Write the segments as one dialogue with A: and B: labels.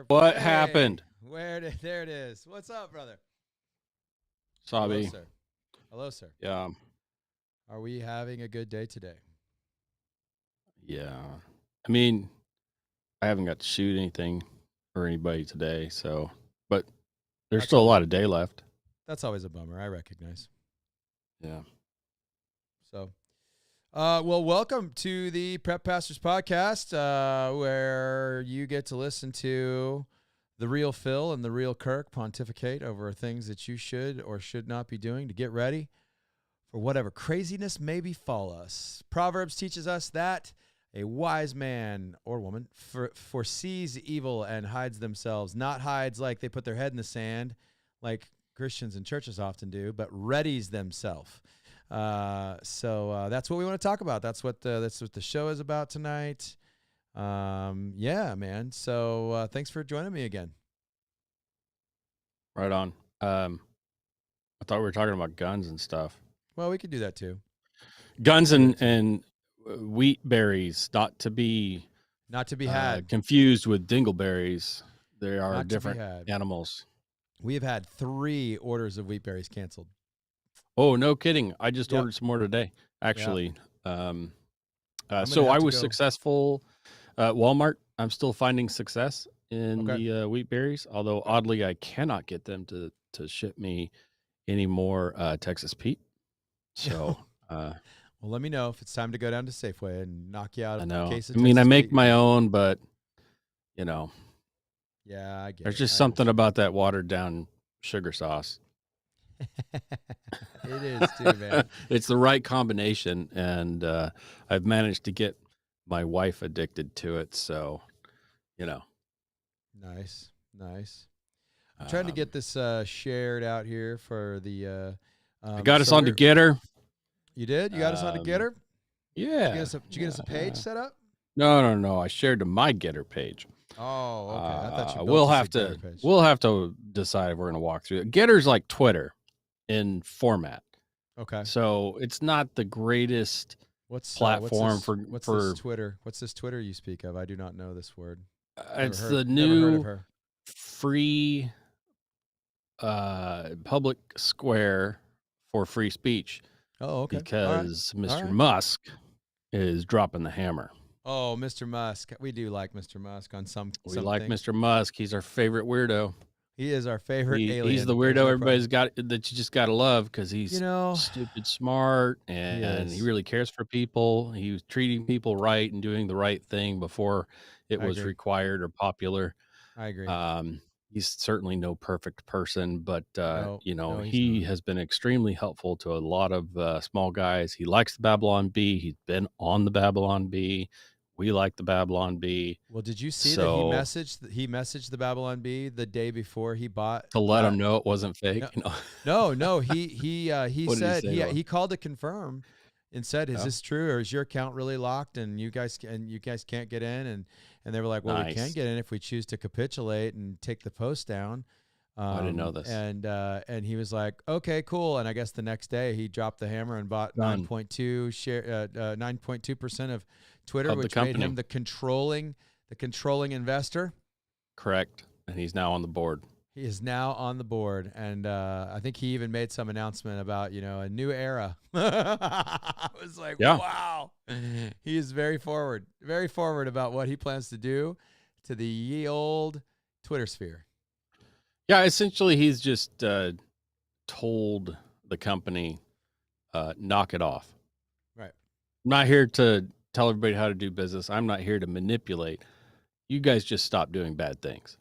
A: What
B: Hey,
A: happened?
B: there it is. What's up, brother? Hello,
A: Sabi.
B: sir. Hello, sir.
A: Yeah.
B: Are we having a good day today?
A: Yeah. I mean, I haven't got to shoot anything or anybody today, so but there's
B: That's
A: still a
B: always
A: lot of day left.
B: that's always a bummer. I recognize.
A: Yeah.
B: So, well, welcome to the Prep Pastors Podcast, where you get to listen to the real Phil and the real Kirk pontificate over things that you should or should not be doing to get ready for whatever craziness may befall us. Proverbs teaches us that a wise man or woman foresees evil and hides themselves, not hides like they put their head in the sand, like Christians and churches often do, but readies themselves. So that's what we want to talk about. That's what the show is about tonight. Yeah, man. So thanks for joining me again.
A: Right on. I thought we were talking about guns and stuff.
B: Well, we could do that too.
A: Guns and wheat berries, not to be
B: had.
A: confused with dingleberries. They are
B: Not to be
A: different
B: had.
A: animals.
B: We have had 3 orders of wheat berries canceled.
A: Oh, no kidding. I just
B: Yep.
A: ordered some more today, actually.
B: I'm
A: So
B: gonna
A: I
B: have to
A: was
B: go.
A: successful at Walmart. I'm still finding success in
B: Okay.
A: the wheat berries, although oddly I cannot get them to ship me any more Texas Pete. So
B: Well, let me know if it's time to go down to Safeway and knock you out
A: I
B: a
A: know.
B: case of
A: I mean, I
B: Texas
A: make
B: Pete.
A: my own, but you know,
B: Yeah, I get
A: there's
B: it.
A: just
B: I
A: something about that watered down sugar sauce.
B: It is too, man.
A: It's the right combination, and I've managed to get my wife addicted to it. So, you know,
B: Nice. I'm trying to get this shared out here for the.
A: I got us on to Getter.
B: You did? You got us on to Getter?
A: Yeah.
B: Did you get us a page set up?
A: No. I shared to my Getter page.
B: Oh, okay. I thought you built
A: we'll
B: us
A: have
B: a Getter
A: to
B: page.
A: we'll have to decide if we're going to walk through it. Getter's like Twitter in format.
B: Okay.
A: So it's not the greatest platform
B: what's this Twitter? What's this Twitter you speak of? I do not know this word.
A: It's
B: Never
A: the
B: heard of
A: new
B: her.
A: free public square for free speech.
B: Oh, okay.
A: Because
B: All
A: Mr.
B: right.
A: Musk is dropping the hammer.
B: Oh, Mr. Musk. We do like Mr. Musk on some
A: like
B: things.
A: Mr. Musk. He's our favorite weirdo.
B: He is our favorite alien.
A: He's the weirdo everybody's got that you just got to love because he's stupid smart and he really cares for people. He was treating people right and doing the right thing before it was required or popular.
B: I agree.
A: He's certainly no perfect person, but
B: no,
A: he has been extremely helpful to a lot of small guys. He likes the Babylon Bee. He's been on the Babylon Bee. We like the Babylon Bee.
B: Well, did you see that he messaged the Babylon Bee the day before he bought
A: to let him know it wasn't fake?
B: No. He said he called to confirm and said, "Is this true, or is your account really locked and you guys can't get in?" And they were like, "Well, we can get in if we choose to capitulate and take the post down."
A: I didn't know this.
B: And he was like, "Okay, cool." And I guess the next day he dropped the hammer and bought 9.2% of Twitter, which made him the controlling investor.
A: Correct. And he's now on the board.
B: He is now on the board, and I think he even made some announcement about a new era. I was like, wow, he is very forward about what he plans to do to the ye old Twitter sphere.
A: Yeah, essentially, he's just told the company, knock it off.
B: Right.
A: I'm not here to tell everybody how to do business. I'm not here to manipulate. You guys just stop doing bad things.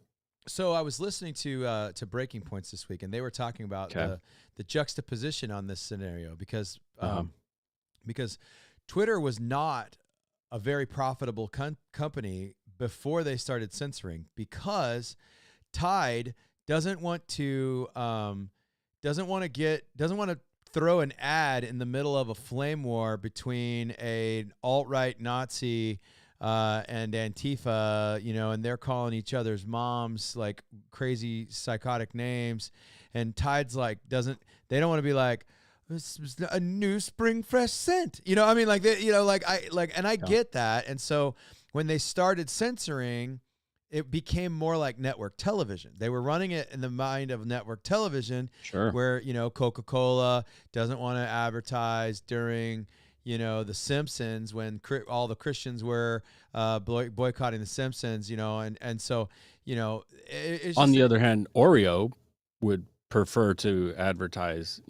B: So I was listening to Breaking Points this week, and they were talking about the juxtaposition on this scenario because Twitter was not a very profitable company before they started censoring, because Tide doesn't want to throw an ad in the middle of a flame war between an alt-right Nazi and Antifa, and they're calling each other's moms like crazy psychotic names, and Tide's like they don't want to be like, this is a new spring fresh scent, I mean, I get that. And so when they started censoring, it became more like network television. They were running it in the mind of network television,
A: Sure.
B: where, Coca-Cola doesn't want to advertise during, The Simpsons, when all the Christians were boycotting The Simpsons, and so, it's
A: On
B: just,
A: the other hand, Oreo would prefer to advertise,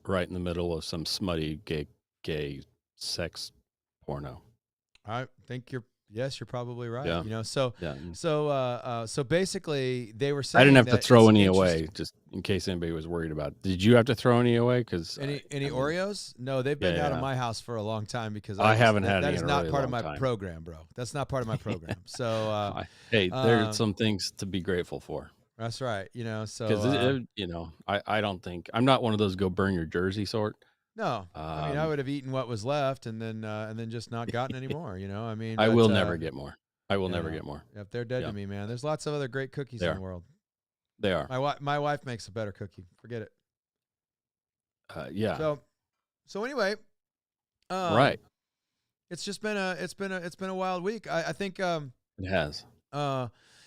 A: right in the middle of some smutty gay sex porno.
B: I think you're probably right.
A: Yeah. Yeah.
B: So basically they were
A: I didn't
B: saying
A: have to
B: that
A: throw
B: it's
A: any
B: interesting.
A: away, just in case anybody was worried about it. Did you have to throw any away? Because
B: Any
A: I mean,
B: Oreos? No, they've been out of
A: yeah,
B: my house for a long time, because
A: I haven't had
B: that
A: any
B: is
A: in a
B: not
A: really
B: part of
A: long
B: my
A: time.
B: program, bro. That's not part of my program. So
A: Hey, there's
B: um,
A: some things to be grateful for.
B: that's right.
A: Because I don't think I'm not one of those go burn your jersey sort.
B: No, I mean, I
A: Um,
B: would have eaten what was left, and then just not gotten any more. I mean,
A: I
B: but
A: will never get more. I will never
B: yeah,
A: get more.
B: if they're dead
A: Yeah,
B: to me, man, there's lots of other great cookies
A: they
B: in the
A: are.
B: world.
A: They are.
B: My wife makes a better cookie. Forget it.
A: Yeah.
B: So anyway,
A: Right.
B: it's just been a wild week. I think
A: It has.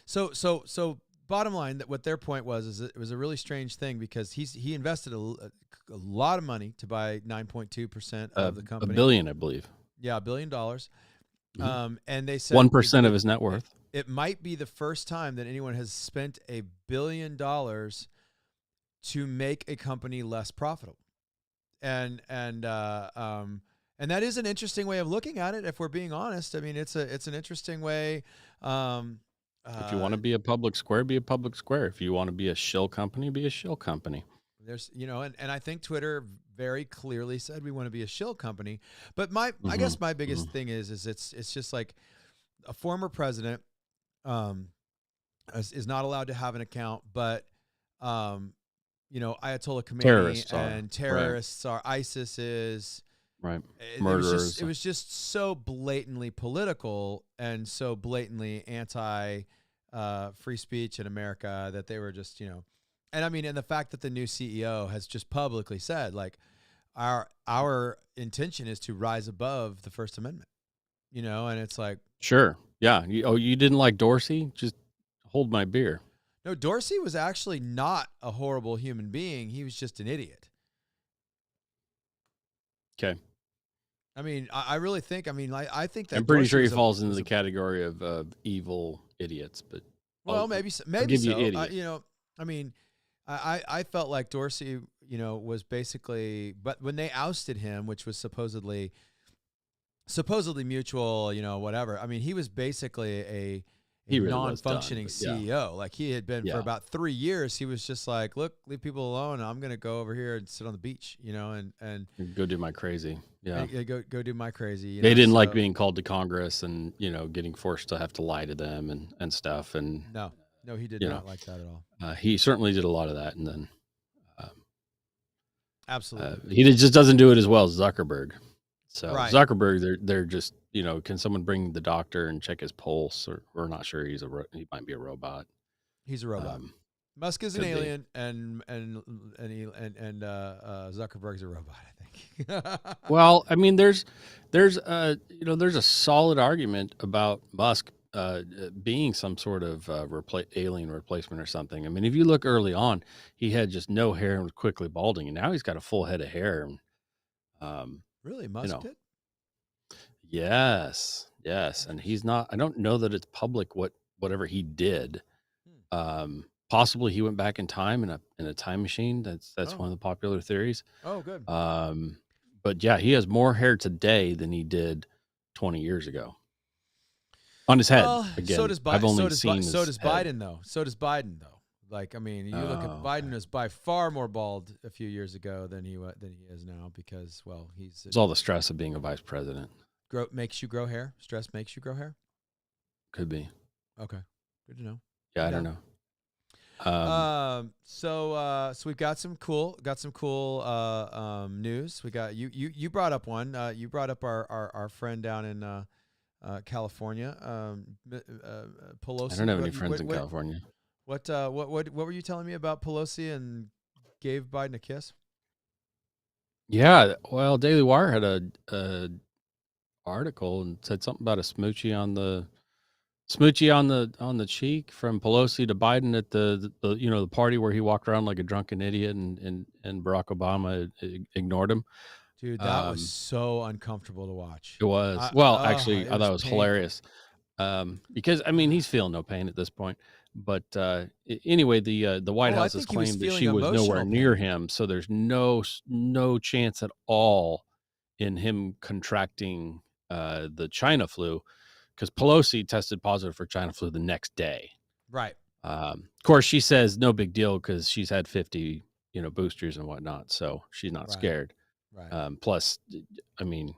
B: so bottom line, that what their point was is it was a really strange thing, because he invested a lot of money to buy 9.2% of the
A: A
B: company.
A: billion, I believe.
B: Yeah, $1 billion. And they said
A: 1% of his net worth.
B: it might be the first time that anyone has spent $1 billion to make a company less profitable. And that is an interesting way of looking at it, if we're being honest. I mean, it's an interesting way.
A: If you want to be a public square, be a public square. If you want to be a shill company, be a shill company.
B: There's, and I think Twitter very clearly said we want to be a shill company. But I
A: Mm-hmm.
B: guess my biggest thing is it's just like a former president is not allowed to have an account, but Ayatollah Khomeini
A: Terrorists are.
B: and terrorists are. ISIS is.
A: Right.
B: Murderers.
A: Murderers.
B: It was just so blatantly political and so blatantly anti free speech in America, that they were just, and I mean, and the fact that the new CEO has just publicly said, like, our intention is to rise above the First Amendment, and it's like,
A: Sure. Yeah. You didn't like Dorsey? Just hold my beer.
B: no, Dorsey was actually not a horrible human being. He was just an idiot.
A: Okay.
B: I mean, I really think. I mean, I think that
A: I'm pretty
B: Dorsey
A: sure he
B: was
A: falls into the category of evil idiots, but
B: well, maybe
A: I'll give you
B: so.
A: idiot.
B: I mean, I felt like Dorsey, was basically, but when they ousted him, which was supposedly mutual, whatever. I mean, he was basically a
A: He really
B: non-functioning
A: was done,
B: CEO. Like, he had been for
A: Yeah.
B: about 3 years. He was just like, look, leave people alone. I'm going to go over here and sit on the beach, and
A: Go do my crazy. Yeah.
B: go do my crazy.
A: They didn't like being called to Congress and, getting forced to have to lie to them and stuff. And
B: No, he did not like that at all.
A: he certainly did a lot of that. And then
B: Absolutely.
A: he just doesn't do it as well as Zuckerberg. So
B: Right.
A: Zuckerberg, they're just, can someone bring the doctor and check his pulse? Or we're not sure he might be a robot.
B: He's a robot. Musk is an alien, and Zuckerberg's a robot, I think.
A: Well, I mean, there's a solid argument about Musk being some sort of alien replacement or something. I mean, if you look early on, he had just no hair and was quickly balding, and now he's got a full head of hair. And,
B: really, Musk did?
A: Yes, and he's not. I don't know that it's public whatever he did. Possibly he went back in time in a time machine. That's one of the popular theories.
B: Oh, good.
A: But yeah, he has more hair today than he did 20 years ago on his head.
B: Well,
A: Again,
B: so does
A: I've only
B: Biden.
A: seen
B: So does
A: head.
B: Biden, though. Like, I mean, you look at
A: Oh,
B: Biden is by far more bald a few years ago than he is now, because, well,
A: It's all the stress of being a vice president.
B: makes you grow hair. Stress makes you grow hair.
A: Could be.
B: Okay, good to know.
A: Yeah, I don't know.
B: So we've got some cool news. We got you brought up one. You brought up our friend down in California, Pelosi.
A: I don't have any friends in California.
B: What were you telling me about Pelosi and gave Biden a kiss?
A: Yeah, well, Daily Wire had a article and said something about a smoochie on the Smoochie on the cheek from Pelosi to Biden at the party where he walked around like a drunken idiot and Barack Obama ignored him.
B: Dude, that was so uncomfortable to watch.
A: It was. Well,
B: It
A: actually, I thought
B: was
A: it was
B: painful.
A: hilarious. Because I mean, he's feeling no pain at this point. But anyway, the White
B: Oh, I
A: House has
B: think he was
A: claimed that
B: feeling
A: she was nowhere
B: emotional
A: near
B: pain.
A: him, so there's no chance at all in him contracting the China flu, because Pelosi tested positive for China flu the next day.
B: Right.
A: Of course, she says no big deal because she's had 50 boosters and whatnot, so she's not
B: Right.
A: scared.
B: Right.
A: Plus, I mean,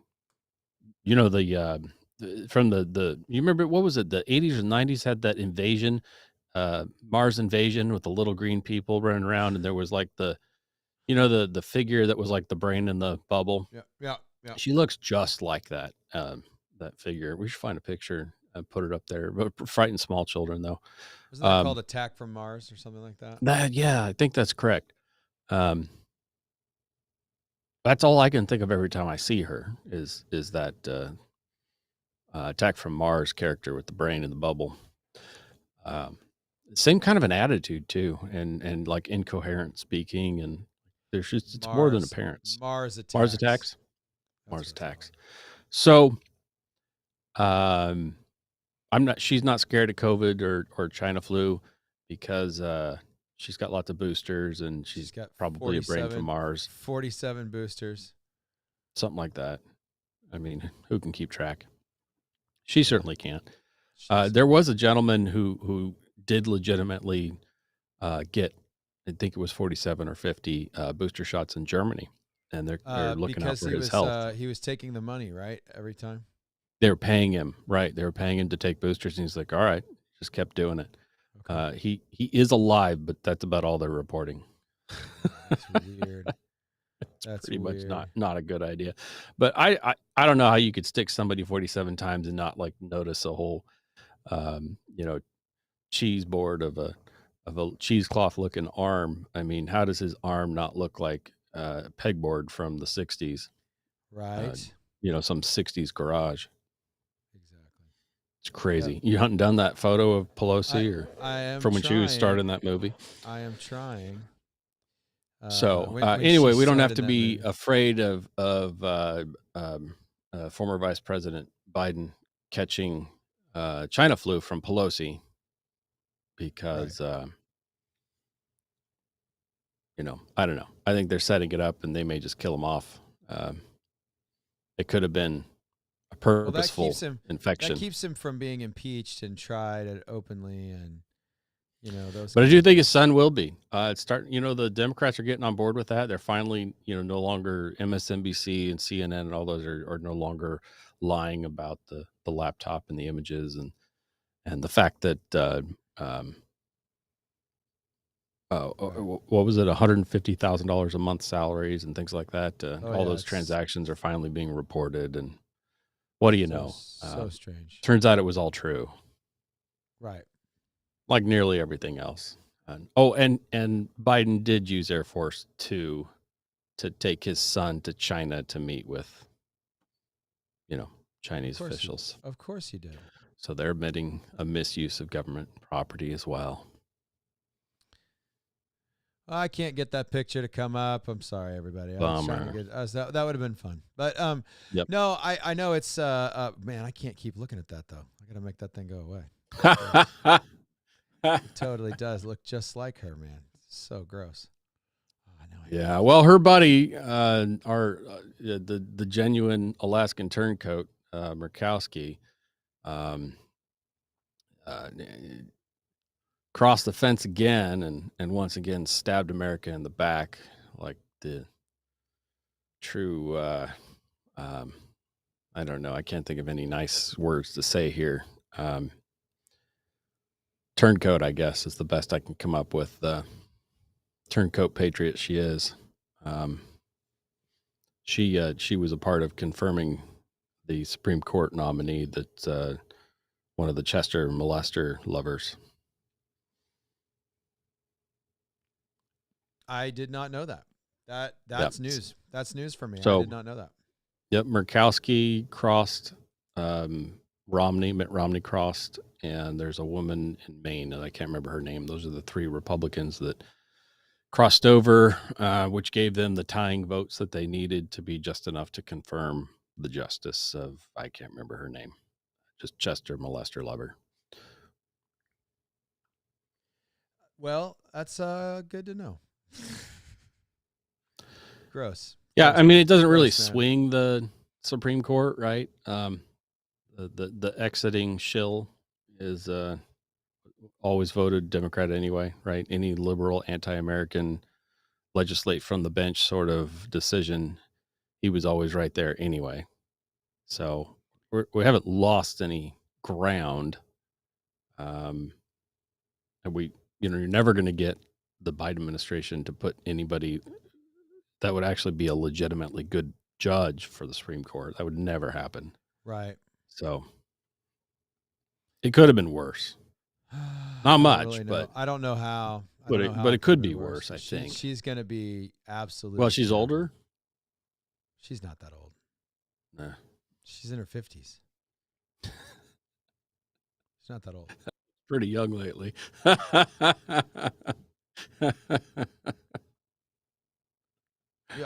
A: from you remember, what was it, the 80s or 90s had that invasion, Mars invasion, with the little green people running around, and there was like the figure that was like the brain in the bubble.
B: Yeah. Yeah. Yeah.
A: She looks just like that figure. We should find a picture and put it up there, but frighten small children though.
B: Isn't that called
A: um
B: Attack from Mars or something like that?
A: yeah, I think that's correct. um that's all I can think of every time I see her is that Attack from Mars character with the brain in the bubble. Um, Same kind of an attitude too, and like incoherent speaking, and it's more than appearance.
B: Mars
A: Mars
B: Attacks.
A: Attacks,
B: That's
A: Mars
B: what it's
A: Attacks.
B: called.
A: So, um, she's not scared of COVID or China flu because she's got lots of boosters and
B: She's
A: she's
B: got
A: probably a brain from Mars,
B: 47 boosters.
A: something like that. I mean, who can keep track? She
B: Yeah.
A: certainly can't. There was a gentleman who did legitimately get, I think it was 47 or 50 booster shots in Germany, and they're looking out
B: Because
A: for his health.
B: he was taking the money, right? Every time.
A: They were paying him, right? They were paying him to take boosters, and he's like, "All right," just kept doing it.
B: Okay.
A: He is alive, but that's about all they're reporting.
B: That's weird. That's
A: Pretty much
B: weird.
A: not a good idea. But I don't know how you could stick somebody 47 times and not like notice a whole um, you know cheese board of a cheesecloth looking arm. I mean, how does his arm not look like a pegboard from the 60s? Uh,
B: Right.
A: some 60s garage.
B: Exactly.
A: It's
B: Yep.
A: crazy. You haven't done that photo of
B: I
A: Pelosi or
B: I am
A: from when she was
B: trying.
A: starting that movie?
B: I am trying.
A: So
B: When she
A: anyway, we don't have
B: started
A: to
B: that
A: be
B: movie.
A: afraid of former Vice President Biden catching China flu from Pelosi
B: Right.
A: because I don't know. I think they're setting it up, and they may just kill him off. It could have been a
B: Well,
A: purposeful
B: that
A: infection.
B: keeps him from being impeached and tried openly, and those
A: But I
B: kinds
A: do
B: of
A: think his
B: things.
A: son will be. It's starting. The Democrats are getting on board with that. They're finally, no longer MSNBC and CNN and all those are no longer lying about the laptop and the images and the fact that um,
B: Right.
A: what was it, $150,000 a month salaries and things like that.
B: Oh
A: All
B: yeah,
A: those
B: it's
A: transactions are finally being reported. And what do you know?
B: so strange.
A: Turns out it was all true,
B: Right.
A: like nearly everything else. And Biden did use Air Force to take his son to China to meet with, Chinese officials.
B: Of course he did.
A: So they're admitting a misuse of government property as well.
B: I can't get that picture to come up. I'm sorry, everybody. I was trying to
A: Bummer.
B: get that would have been fun. But
A: Yep.
B: no, I know it's man, I can't keep looking at that though. I got to make that thing go away. It totally does look just like her, man. It's so gross. Oh, no,
A: Yeah, well, her buddy, the genuine Alaskan turncoat, Murkowski, um, uh, crossed the fence again and once again stabbed America in the back, like the true. Um, I don't know. I can't think of any nice words to say here. Turncoat, I guess, is the best I can come up with. Turncoat patriot she is. Um, she was a part of confirming the Supreme Court nominee that's one of the Chester molester lovers.
B: I did not know that.
A: Yep.
B: That's news. That's news for me. I
A: So,
B: did not know that.
A: yep, Murkowski crossed Mitt Romney crossed, and there's a woman in Maine, and I can't remember her name. Those are the three Republicans that crossed over, which gave them the tying votes that they needed to be just enough to confirm the justice of, I can't remember her name, just Chester Molester Lover.
B: Well, that's good to know. Gross.
A: Yeah,
B: Gross,
A: I mean,
B: man.
A: it doesn't really
B: Gross, man.
A: swing the Supreme Court, right? The exiting shill is always voted Democrat anyway, right? Any liberal, anti-American, legislate from the bench sort of decision, he was always right there anyway. So we haven't lost any ground. And you're never going to get the Biden administration to put anybody that would actually be a legitimately good judge for the Supreme Court. That would never happen.
B: Right.
A: So it could have been worse. Not much,
B: really
A: but
B: I don't know how.
A: But it could be worse, I think.
B: She's going to be absolutely.
A: Well, she's
B: terrible.
A: older.
B: She's not that old.
A: Nah.
B: She's in her 50s. She's not that old.
A: Pretty young lately.
B: I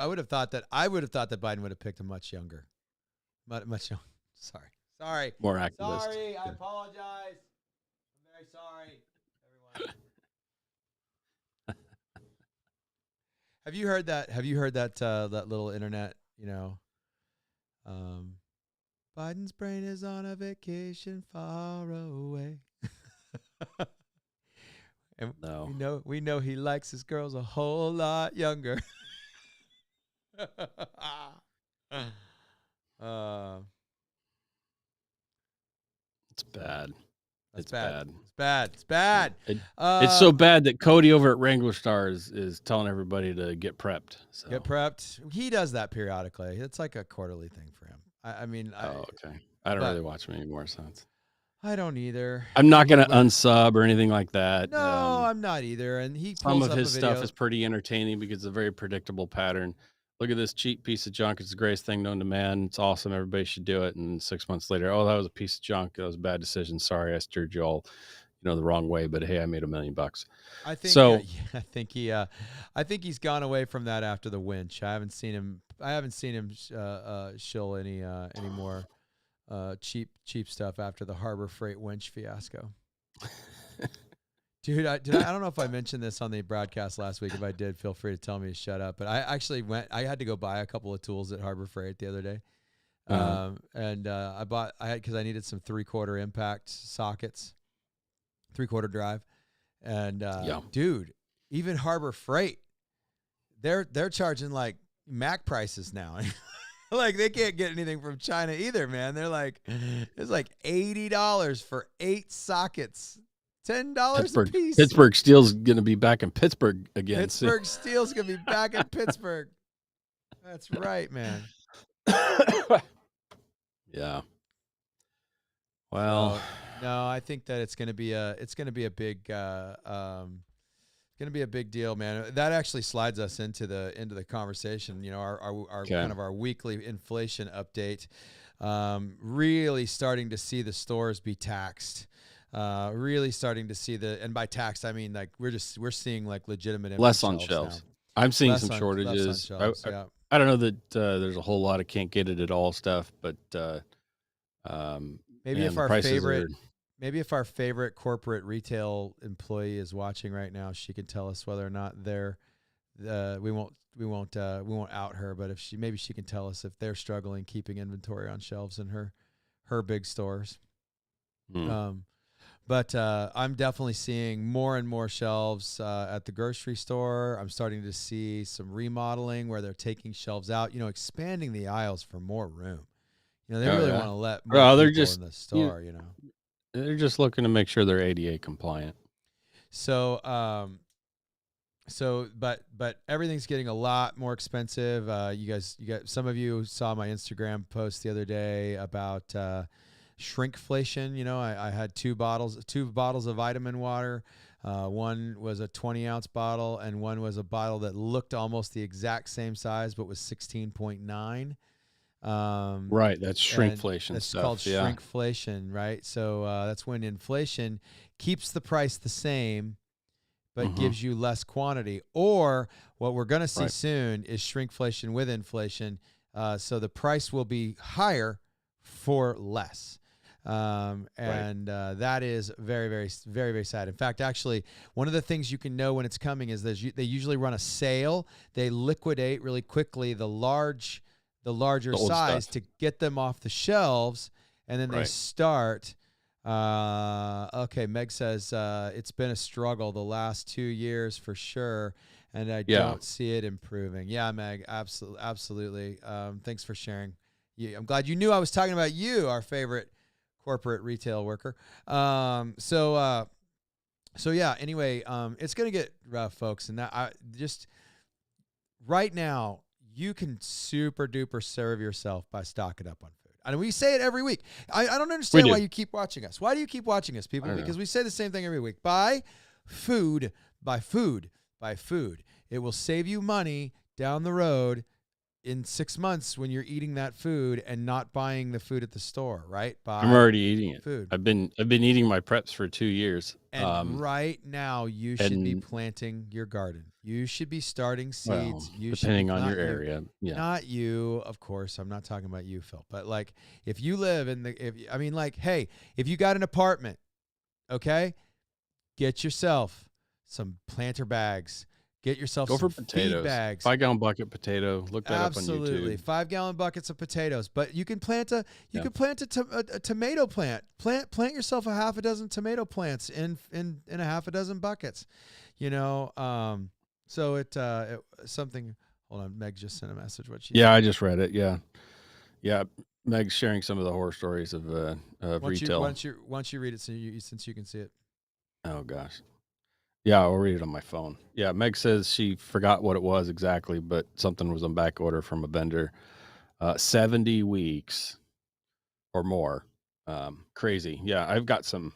B: would have thought that Biden would have picked a much younger. Much younger. Sorry.
A: More activist.
B: Sorry, I apologize. I'm very sorry, everyone. Have you heard that that little internet, Biden's brain is on a vacation far away. And
A: no.
B: we know he likes his girls a whole lot younger.
A: It's bad. It's bad.
B: It's bad.
A: It's so bad that Cody over at Wrangler Stars is telling everybody to get prepped. So.
B: Get prepped. He does that periodically. It's like a quarterly thing for him.
A: Okay. I don't really watch him anymore, so
B: I don't either.
A: I'm not going to unsub or anything like that.
B: No, I'm not either. And he
A: some of his stuff is pretty entertaining because it's a very predictable pattern. Look at this cheap piece of junk. It's the greatest thing known to man. It's awesome. Everybody should do it. And 6 months later, that was a piece of junk. That was a bad decision. Sorry, I steered you all, the wrong way. But hey, I made $1 million.
B: I think so. I think he's gone away from that after the winch. I haven't seen him shill any more cheap stuff after the Harbor Freight winch fiasco. Dude, I don't know if I mentioned this on the broadcast last week. If I did, feel free to tell me to shut up. But I actually I had to go buy a couple of tools at Harbor Freight the other day. Because I needed some 3/4 impact sockets, 3/4 drive. And dude, even Harbor Freight, they're charging like Mac prices now. Like they can't get anything from China either, man. They're like, it's like $80 for 8 sockets. $10 a piece.
A: Pittsburgh Steel's going to be back in Pittsburgh again.
B: Pittsburgh Steel's going to be back in Pittsburgh. That's right, man.
A: Yeah. Well,
B: no, I think that it's going to be a big deal, man. That actually slides us into the conversation. Our kind of our weekly inflation update. Really starting to see the stores be taxed. Really starting to see and by taxed I mean like we're seeing like legitimate
A: less on shelves. Now. I'm seeing some shortages.
B: Shelves,
A: I don't know that there's a whole lot of can't get it at all stuff, but
B: maybe if our favorite corporate retail employee is watching right now, she can tell us whether or not we won't out her, but if she can tell us if they're struggling keeping inventory on shelves in her big stores. But I'm definitely seeing more and more shelves at the grocery store. I'm starting to see some remodeling where they're taking shelves out, expanding the aisles for more room. They really want to let more people in the store,
A: They're just looking to make sure they're ADA compliant.
B: So, but everything's getting a lot more expensive. Some of you saw my Instagram post the other day about shrinkflation. I had two bottles of vitamin water. One was a 20-ounce bottle, and one was a bottle that looked almost the exact same size, but was 16.9.
A: Right. That's
B: And
A: shrinkflation
B: that's called
A: stuff. Yeah.
B: shrinkflation, right? So that's when inflation keeps the price the same, but
A: Mm-hmm.
B: gives you less quantity. Or what we're going to see
A: Right.
B: soon is shrinkflation with inflation. So the price will be higher for less.
A: Right.
B: That is very, very, very, very sad. In fact, actually, one of the things you can know when it's coming is they usually run a sale. They liquidate really quickly the larger
A: The old
B: size
A: stuff.
B: to get them off the shelves, and then they
A: Right.
B: start. Okay, Meg says it's been a struggle the last 2 years for sure, and I
A: Yeah.
B: don't see it improving. Yeah, Meg, absolutely, absolutely. Thanks for sharing. I'm glad you knew I was talking about you, our favorite corporate retail worker. So yeah. Anyway, it's gonna get rough, folks, and that I just right now you can super duper serve yourself by stocking up on food. And we say it every week. I don't
A: We
B: understand why
A: do.
B: you keep watching us. Why do you keep watching us,
A: I
B: people?
A: don't know.
B: Because we say the same thing every week. Buy food, buy food, buy food. It will save you money down the road in 6 months when you're eating that food and not buying the food at the store, right?
A: I'm
B: Buy
A: already eating it.
B: food.
A: I've been eating my preps for 2 years.
B: And right now, you should be
A: And
B: planting your garden. You should be starting
A: well,
B: seeds. You should be
A: depending on your
B: not you,
A: area. Yeah.
B: not you, of course. I'm not talking about you, Phil. But like, if you live in the, if I mean, like, hey, if you got an apartment, okay, get yourself some planter bags. Get yourself
A: Go
B: some
A: for
B: feed
A: potatoes.
B: bags.
A: 5-gallon bucket potato. Look that up on
B: Absolutely,
A: YouTube.
B: 5-gallon buckets of potatoes. But you can plant a
A: Yeah.
B: a tomato plant. Plant yourself a half a dozen tomato plants in a half a dozen buckets. You know, so it something. Hold on, Meg just sent a message. What she
A: Yeah,
B: said.
A: I just read it. Yeah. Yeah. Meg's sharing some of the horror stories of retail.
B: Once you read it, since you can see it.
A: Oh gosh. Yeah, I'll read it on my phone. Yeah, Meg says she forgot what it was exactly, but something was on back order from a vendor. 70 weeks or more. Crazy. Yeah, I've got some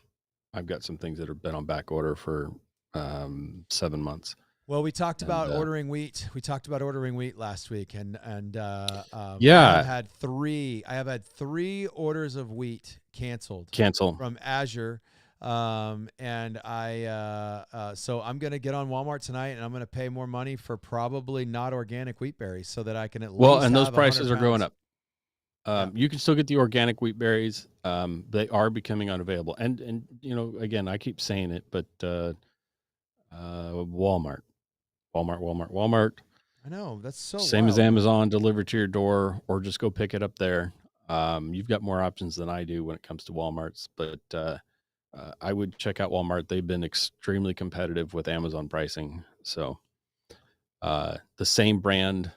A: things that have been on back order for 7 months.
B: Well, we talked
A: And
B: about ordering wheat. We talked about ordering wheat last week, and I have
A: yeah,
B: had three. I have had 3 orders of wheat canceled
A: cancel.
B: from Azure, and so I'm gonna get on Walmart tonight, and I'm gonna pay more money for probably not organic wheat berries, so that I can at
A: Well,
B: least
A: and those
B: have 100
A: prices are going
B: pounds.
A: up.
B: Yeah,
A: You can still get the organic wheat berries. They are becoming unavailable. And you know, again, I keep saying it, but Walmart, Walmart.
B: I know that's so
A: Same as
B: wild, man.
A: Amazon, delivered to your door, or just go pick it up there. You've got more options than I do when it comes to Walmarts, but I would check out Walmart. They've been extremely competitive with Amazon pricing. So the same brand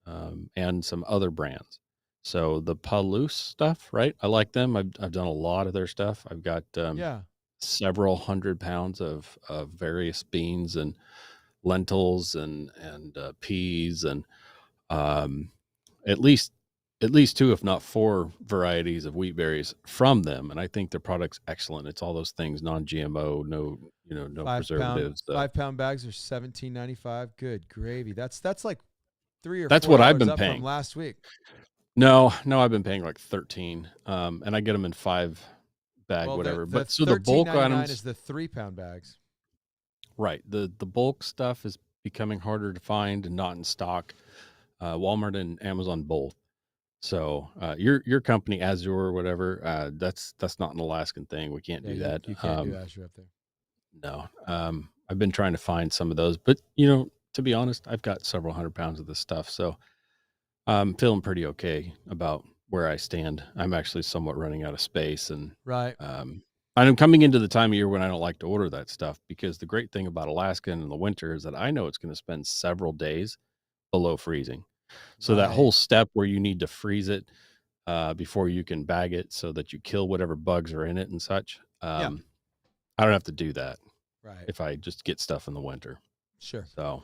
A: and some other brands. So the Palouse stuff, right? I like them. I've done a lot of their stuff. I've got
B: Yeah,
A: several 100 pounds of various beans and lentils and peas and um, at least 2, if not 4 varieties of wheat berries from them. And I think their product's excellent. It's all those things, non-GMO, no, no
B: 5 pound
A: preservatives.
B: 5 pound bags are $17.95. Good gravy. That's like three or
A: That's
B: four
A: what I've
B: dollars
A: been
B: up from
A: paying.
B: last week.
A: No, I've been paying like 13. And I get them in 5 bag,
B: Well,
A: whatever.
B: the
A: But so the bulk
B: 13.99 is
A: items,
B: the 3 pound bags.
A: right. The bulk stuff is becoming harder to find and not in stock. Walmart and Amazon both. So your company Azure or whatever, that's not an Alaskan thing. We can't
B: Yeah,
A: do that.
B: you can't do Azure up there.
A: No. I've been trying to find some of those, but to be honest, I've got several 100 pounds of this stuff, so I'm feeling pretty okay about where I stand. I'm actually somewhat running out of space, and
B: Right.
A: I'm coming into the time of year when I don't like to order that stuff, because the great thing about Alaska in the winter is that I know it's going to spend several days below freezing. So that
B: Right.
A: whole step where you need to freeze it before you can bag it so that you kill whatever bugs are in it and such.
B: Yeah.
A: I don't have to do that
B: Right.
A: if I just get stuff in the winter.
B: Sure.
A: So,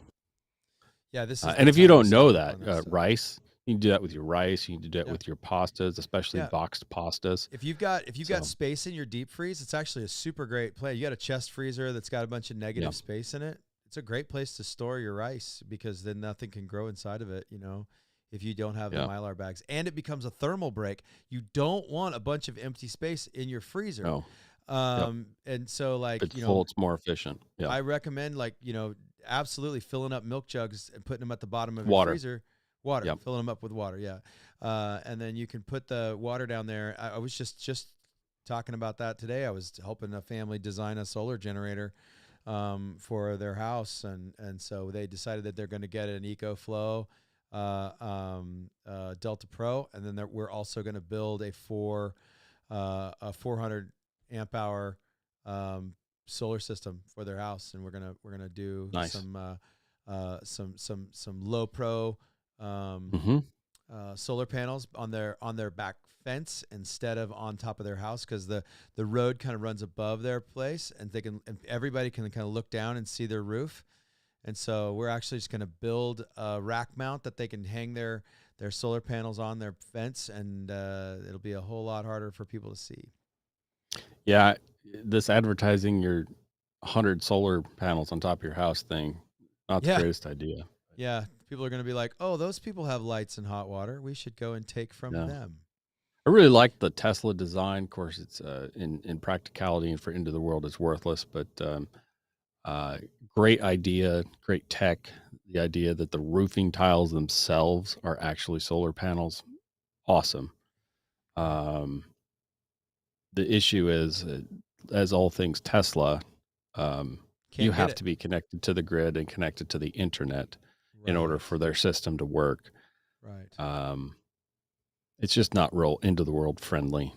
B: Yeah, this is the
A: and if you
B: time to
A: don't know
B: stock up
A: that,
B: on that stuff.
A: rice, you can do that with your rice. You can do that
B: Yeah.
A: with your pastas, especially
B: Yeah.
A: boxed pastas.
B: If you've got
A: So,
B: space in your deep freeze, it's actually a super great play. You got a chest freezer that's got a bunch of
A: yeah,
B: negative space in it. It's a great place to store your rice, because then nothing can grow inside of it. if you don't have the
A: Yeah.
B: Mylar bags, and it becomes a thermal break. You don't want a bunch of empty space in your freezer.
A: No. Yep.
B: And so like,
A: It's full, it's more efficient. Yeah.
B: I recommend like, absolutely filling up milk jugs and putting them at the bottom of your
A: Water.
B: freezer. Water,
A: Yep.
B: filling them up with water. Yeah. And then you can put the water down there. I was just talking about that today. I was helping a family design a solar generator for their house. And so they decided that they're going to get an EcoFlow Delta Pro. And then we're also going to build a 400 amp hour solar system for their house. And we're going to do
A: Nice.
B: some low pro solar panels on their back fence instead of on top of their house, because the road kind of runs above their place, and everybody can kind of look down and see their roof. And so we're actually just going to build a rack mount that they can hang their solar panels on their fence, and it'll be a whole lot harder for people to see.
A: Yeah, this advertising your 100 solar panels on top of your house thing, not the greatest idea.
B: Yeah, people are going to be like, oh, those people have lights and hot water. We should go and take from them.
A: I really like the Tesla design. Of course, it's in practicality and for into the world, it's worthless. But great idea, great tech. The idea that the roofing tiles themselves are actually solar panels, awesome. The issue is, as all things Tesla, you have to be connected to the grid and connected to the internet in order for their system to work.
B: Right.
A: It's just not real into the world friendly.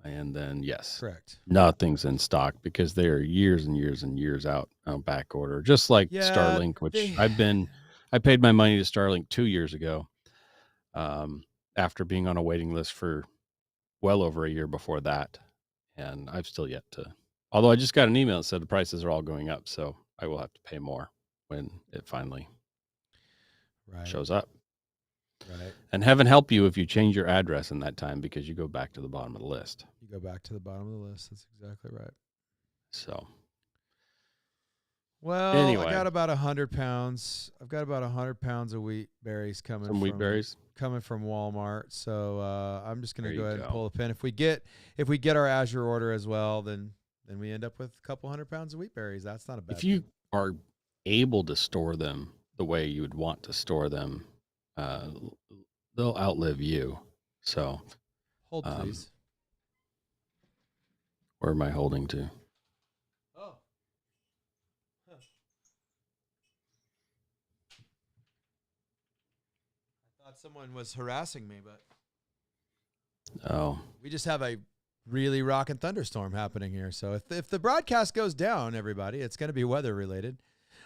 A: And then, yes,
B: correct.
A: Nothing's in stock because they are years and years and years out on back order. Just like Starlink, which I paid my money to Starlink 2 years ago, after being on a waiting list for well over a year before that. And I've still yet to, although I just got an email that said the prices are all going up. So I will have to pay more when it finally shows up.
B: Right.
A: And heaven help you if you change your address in that time, because you go back to the bottom of the list.
B: You go back to the bottom of the list. That's exactly right.
A: So,
B: well,
A: anyway,
B: I got about 100 pounds. I've got about 100 pounds of wheat berries coming from Walmart. So I'm just going to go ahead and pull a pin. If we get our Azure order as well, then we end up with a couple 100 pounds of wheat berries. That's not a bad
A: thing. If you are able to store them the way you would want to store them, they'll outlive you. So
B: hold, please.
A: Where am I holding to?
B: Oh. Huh. I thought someone was harassing me, but we just have a really rockin' thunderstorm happening here. So if the broadcast goes down, everybody, it's going to be weather related.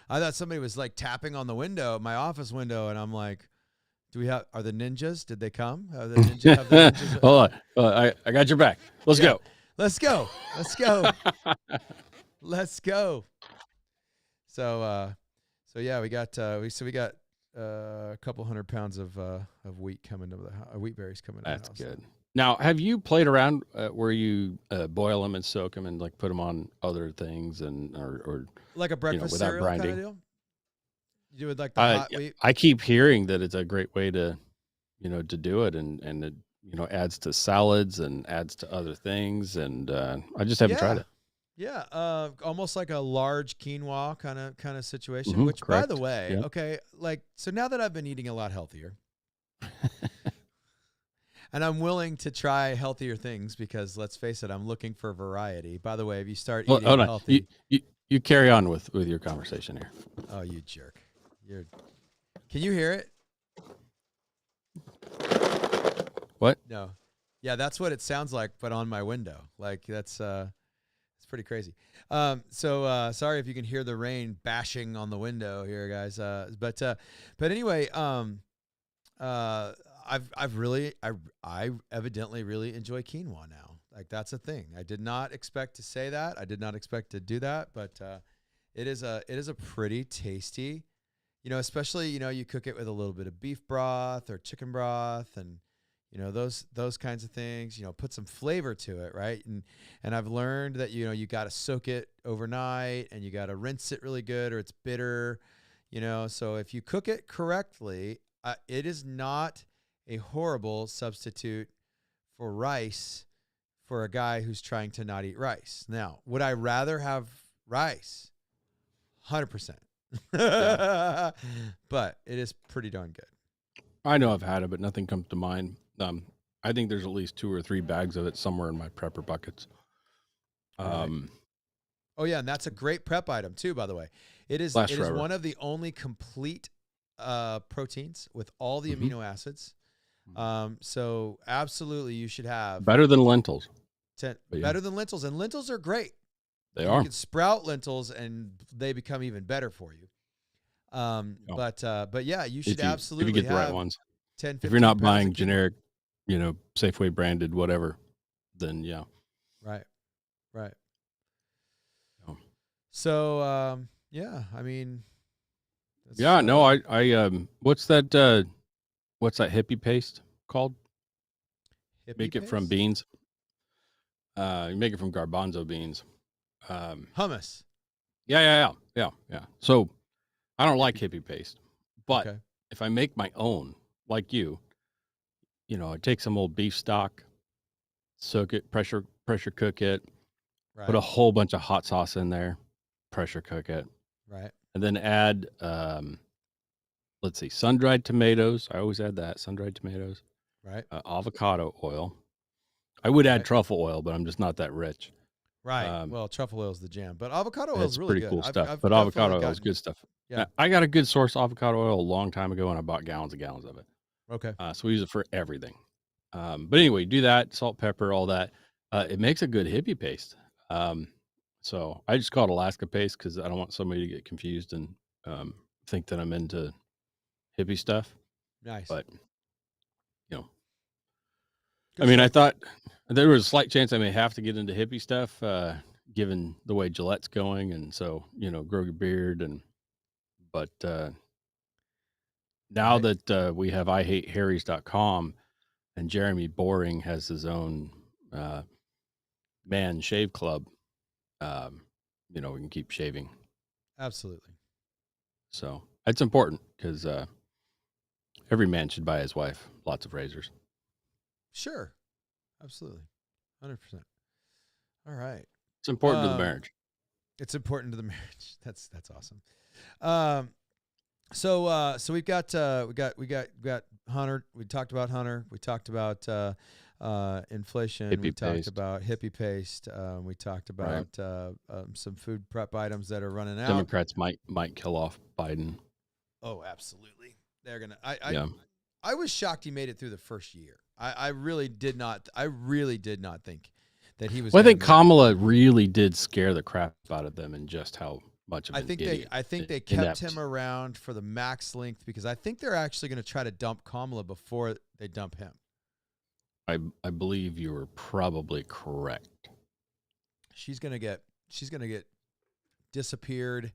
B: I thought somebody was like tapping on the window, my office window, and I'm like, are the ninjas? Did they come? Have the ninjas?
A: Hold on. I got your back. Let's go.
B: Let's go. Let's go. So yeah, we got a couple 100 pounds of wheat coming to the wheat berries coming.
A: That's good. Now, have you played around where you boil them and soak them and like put them on other things or
B: like a breakfast
A: without
B: cereal
A: grinding?
B: Kind of deal? You would like the hot wheat?
A: I keep hearing that it's a great way to do it, and it adds to salads and adds to other things, and I just haven't tried it.
B: Yeah, almost like a large quinoa kind of situation. Which,
A: correct.
B: By the way, okay, like so now that I've been eating a lot healthier, and I'm willing to try healthier things because let's face it, I'm looking for variety. By the way, if you start eating healthy,
A: you carry on with your conversation here.
B: Oh, you jerk! Can you hear it?
A: What?
B: No. Yeah, that's what it sounds like, but on my window. Like that's it's pretty crazy. So sorry if you can hear the rain bashing on the window here, guys. But anyway, I evidently really enjoy quinoa now. Like that's a thing. I did not expect to say that. I did not expect to do that, but it is a pretty tasty. Especially you cook it with a little bit of beef broth or chicken broth and those kinds of things, put some flavor to it. Right. And I've learned that, you got to soak it overnight and you got to rinse it really good or it's bitter, so if you cook it correctly, it is not a horrible substitute for rice for a guy who's trying to not eat rice. Now, would I rather have rice? 100%.
A: Yeah.
B: But it is pretty darn good.
A: I know I've had it, but nothing comes to mind. I think there's at least 2 or 3 bags of it somewhere in my prepper buckets.
B: Right. Oh yeah, and that's a great prep item too, by the way. It is one of the only complete proteins with all the amino acids. So absolutely you should have
A: better than lentils.
B: Better than lentils, and lentils are great.
A: They are.
B: You can sprout lentils and they become even better for you. But yeah, you should absolutely
A: if you get the right ones.
B: 10, 15
A: if you're not
B: pounds
A: buying
B: of
A: generic, Safeway branded whatever, then yeah.
B: Right.
A: Oh.
B: So yeah, I mean,
A: yeah, no, I what's that hippie paste called? Make it from beans. You make it from garbanzo beans.
B: Hummus.
A: Yeah. So I don't like hippie paste, but if I make my own, like I take some old beef stock, soak it, pressure cook it, put a whole bunch of hot sauce in there, pressure cook it, and then add sun-dried tomatoes. I always add that, sun-dried tomatoes, avocado oil. I would add truffle oil, but I'm just not that rich.
B: Well, truffle oil is the jam, but avocado oil is really
A: pretty
B: good.
A: Cool stuff. But avocado oil is good stuff. Yeah, I got a good source of avocado oil a long time ago, and I bought gallons and gallons of it.
B: Okay.
A: So we use it for everything. But anyway, do that, salt, pepper, all that. It makes a good hippie paste. So I just call it Alaska paste because I don't want somebody to get confused and think that I'm into hippie stuff.
B: Nice.
A: But I thought there was a slight chance I may have to get into hippie stuff, given the way Gillette's going, and so grow your beard, but now that we have IHateHarrys.com and Jeremy Boring has his own man shave club, we can keep shaving.
B: Absolutely.
A: So it's important because every man should buy his wife lots of razors.
B: Sure. Absolutely. 100%. All right.
A: It's important to the marriage.
B: It's important to the marriage. That's awesome. So we've got Hunter. We talked about Hunter. We talked about inflation.
A: Hippie
B: we talked
A: paste.
B: about hippie paste. We talked about some food prep items that are running out.
A: Democrats might kill off Biden.
B: Oh, absolutely. They're gonna. I was shocked he made it through the first year. I really did not. I really did not think that he was.
A: Well, I think Kamala really did scare the crap out of them, and just how much of an idiot.
B: I think they kept him around for the max length because I think they're actually going to try to dump Kamala before they dump him.
A: I believe you were probably correct.
B: She's gonna get disappeared.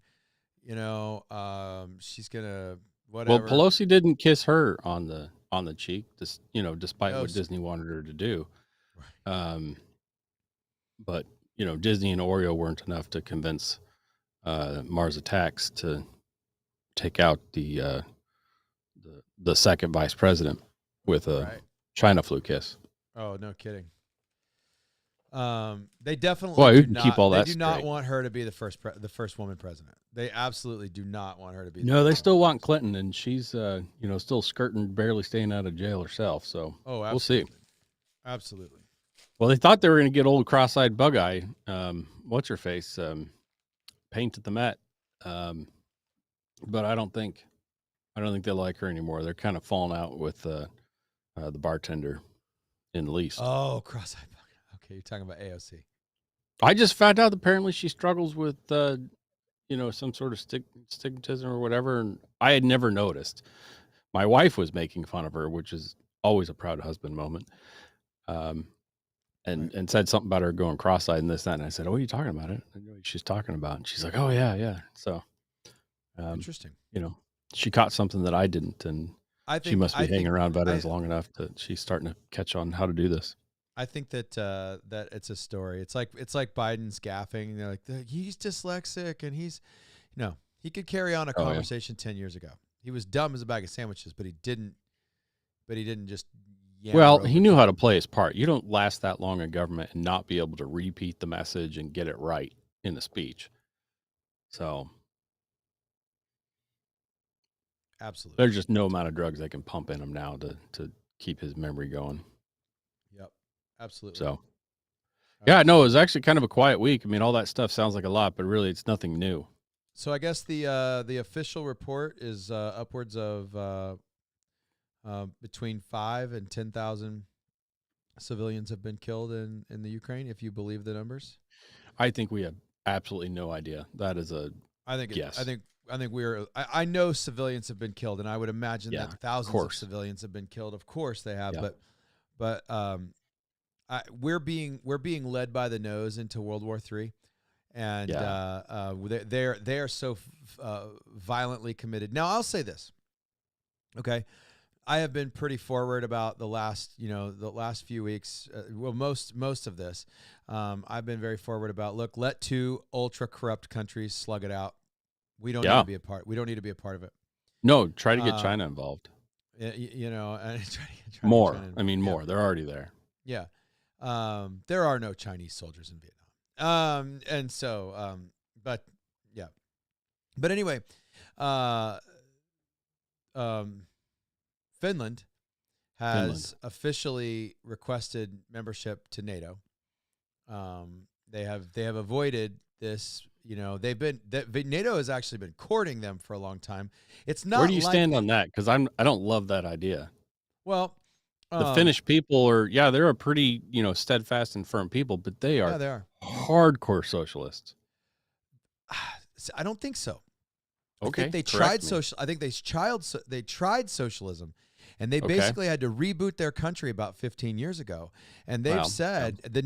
B: She's gonna whatever.
A: Well, Pelosi didn't kiss her on the cheek, despite what Disney wanted her to do. But Disney and Oreo weren't enough to convince Mars Attacks to take out the second vice president with a China flu kiss.
B: Oh, no kidding. They definitely do not want her to be the first woman president. They absolutely do not want her to be.
A: No, they still want Clinton, and she's still skirting, barely staying out of jail herself. So we'll see.
B: Absolutely.
A: Well, they thought they were going to get old cross-eyed Bug-Eye. What's her face? Paint at the Met. But I don't think they like her anymore. They're kind of falling out with the bartender in Least.
B: Oh, cross-eyed Bug-Eye. Okay, you're talking about AOC.
A: I just found out apparently she struggles with some sort of stigmatism or whatever, and I had never noticed. My wife was making fun of her, which is always a proud husband moment. And said something about her going cross-eyed and this, that. And I said, "Oh, what are you talking about? I know what she's talking about." And she's like, "Oh, yeah." So,
B: interesting.
A: She caught something that I didn't, and she must be hanging around veterans long enough that she's starting to catch on how to do this.
B: I think that that it's a story. It's like Biden's gaffing. They're like, he's dyslexic, and he could carry on a conversation 10 years ago. He was dumb as a bag of sandwiches, but he didn't but he didn't just
A: Well,
B: yammer
A: he
B: over
A: knew how
B: top.
A: to play his part. You don't last that long in government and not be able to repeat the message and get it right in the speech. So
B: Absolutely.
A: there's just no amount of drugs they can pump in him now to keep his memory going.
B: Yep. Absolutely.
A: So, yeah, no, it was actually kind of a quiet week. I mean, all that stuff sounds like a lot, but really it's nothing new.
B: So I guess the official report is upwards of between 5 and 10,000 civilians have been killed in the Ukraine, if you believe the numbers.
A: I think we have absolutely no idea. That is a
B: guess.
A: guess.
B: I think I know civilians have been killed, and I would imagine that thousands of civilians have been killed. Of course they have, but we're being led by the nose into World War III, and they are so violently committed. Now I'll say this, okay. I have been pretty forward about the last few weeks. Most of this, I've been very forward about. Look, let two ultra corrupt countries slug it out. We don't need to be a part. We don't need to be a part of it.
A: No, try to get China involved.
B: You know, and try
A: more. I mean, more. They're already there.
B: Yeah. There are no Chinese soldiers in Vietnam. And so, but yeah. But anyway, Finland has officially requested membership to NATO. They have avoided this. You know, NATO has actually been courting them for a long time. It's not.
A: Where do you stand on that? Because I don't love that idea.
B: Well,
A: the Finnish people are they're a pretty steadfast and firm people, but they are hardcore socialists.
B: I don't think so.
A: Okay,
B: I think they tried social. I think they tried socialism. And they basically had to reboot their country about 15 years ago. And they've said the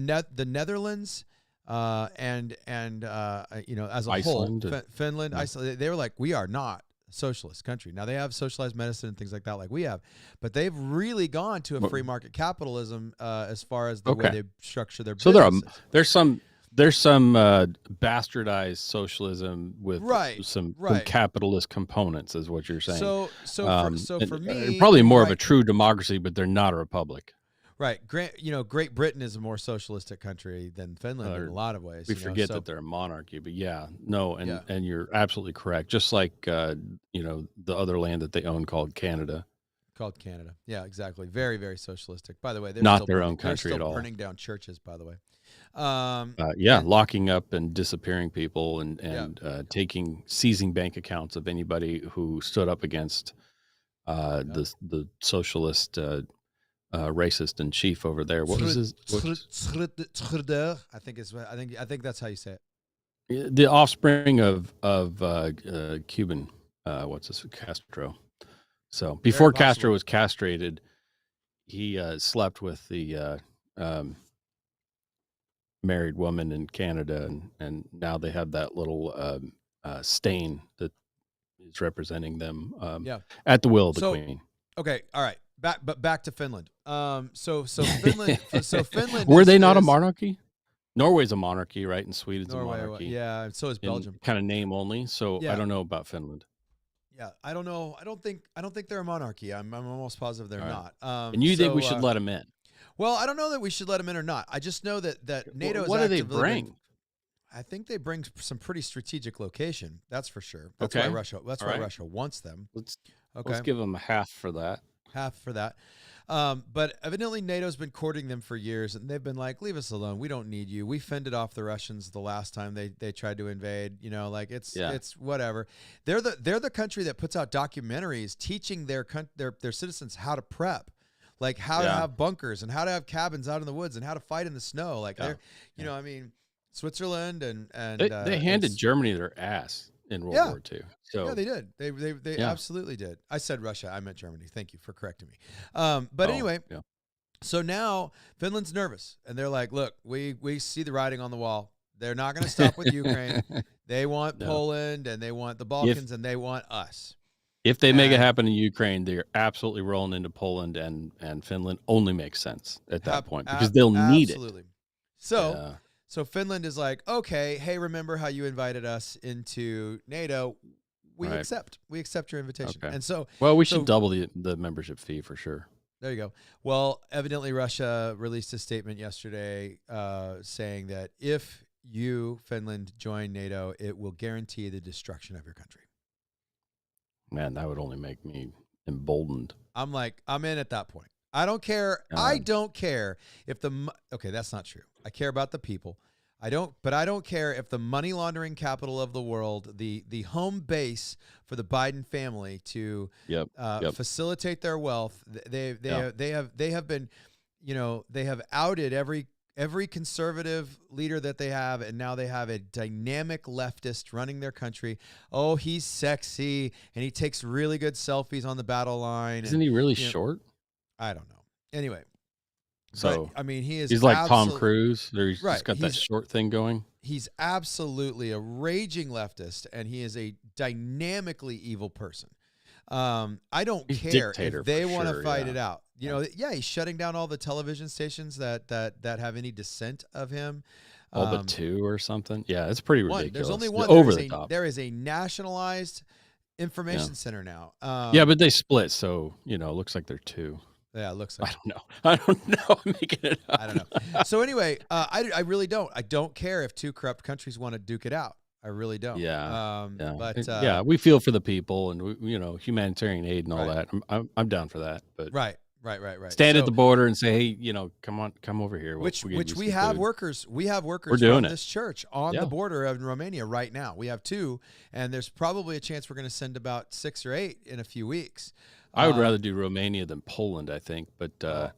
B: Netherlands and as a
A: Iceland,
B: whole, Finland, Iceland, they were like, we are not a socialist country. Now they have socialized medicine and things like that like we have, but they've really gone to a free market capitalism as far as the way they structure their businesses.
A: So there's some bastardized socialism with some capitalist components, is what you're saying.
B: So for me,
A: probably more of a true democracy, but they're not a republic.
B: Right. Great Britain is a more socialistic country than Finland in a lot of ways.
A: We forget that they're a monarchy, but and you're absolutely correct. Just like the other land that they own called Canada.
B: Yeah, exactly. Very, very socialistic. By the way, they're
A: not their own country at all.
B: Burning down churches, by the way.
A: Locking up and disappearing people and seizing bank accounts of anybody who stood up against the socialist racist in chief over there. What was his?
B: I think that's how you say
A: it. The offspring of Cuban. What's this? Castro. So before Castro was castrated, he slept with the married woman in Canada, and now they have that little stain that is representing them at the will of the queen.
B: Okay, all right. Back to Finland. So Finland. So Finland.
A: Were they not a monarchy? Norway's a monarchy, right? And Sweden's a monarchy.
B: Yeah, and so is Belgium.
A: Kind of name only. So I don't know about Finland.
B: Yeah, I don't know. I don't think they're a monarchy. I'm almost positive they're not.
A: And you think we should let them in?
B: Well, I don't know that we should let them in or not. I just know that NATO.
A: What do they bring?
B: I think they bring some pretty strategic location. That's for sure. That's why Russia. That's why Russia wants them.
A: Let's give them half for that.
B: But evidently NATO's been courting them for years, and they've been like, leave us alone. We don't need you. We fended off the Russians the last time they tried to invade. It's whatever. They're the country that puts out documentaries teaching their citizens how to prep, like how to have bunkers and how to have cabins out in the woods and how to fight in the snow. I mean, Switzerland and
A: they handed Germany their ass in World War II. So
B: yeah, they did. They absolutely did. I said Russia. I meant Germany. Thank you for correcting me. Anyway, so now Finland's nervous, and they're like, "Look, we see the writing on the wall. They're not going to stop with Ukraine. They want Poland, and they want the Balkans, and they want us."
A: If they make it happen in Ukraine, they're absolutely rolling into Poland, and Finland only makes sense at that point because they'll need it.
B: So Finland is like, okay, hey, remember how you invited us into NATO? We accept your invitation.
A: Okay.
B: And so,
A: we should double the membership fee for sure.
B: There you go. Well, evidently Russia released a statement yesterday saying that if you, Finland, join NATO, it will guarantee the destruction of your country.
A: Man, that would only make me emboldened.
B: I'm in at that point. I don't care. I don't care if okay, that's not true. I care about the people. I don't care if the money laundering capital of the world, the home base for the Biden family to facilitate their wealth. They have been, they have outed every conservative leader that they have, and now they have a dynamic leftist running their country. Oh, he's sexy, and he takes really good selfies on the battle line.
A: Isn't he really short?
B: I don't know. Anyway.
A: So,
B: but, I mean,
A: he's like Tom Cruise. He's just got that short thing going.
B: He's absolutely a raging leftist, and he is a dynamically evil person. I don't care if they want to fight it out. He's shutting down all the television stations that have any dissent of him.
A: All but two or something. Yeah, it's pretty ridiculous.
B: There's only one.
A: Over the top.
B: There is a nationalized information center now.
A: But they split, so it looks like they're two.
B: Yeah, it looks like.
A: I don't know. I'm making it up.
B: I don't know. So anyway, I really don't. I don't care if two corrupt countries want to duke it out. I really don't.
A: Yeah.
B: But
A: we feel for the people, and humanitarian aid and all that. I'm down for that. But
B: right.
A: Stand at the border and say, hey, come over here.
B: Which we have food. Workers. We have workers from this church on the border of Romania right now. We have 2, and there's probably a chance we're going to send about 6 or 8 in a few weeks.
A: I would rather do Romania than Poland, I think. But
B: I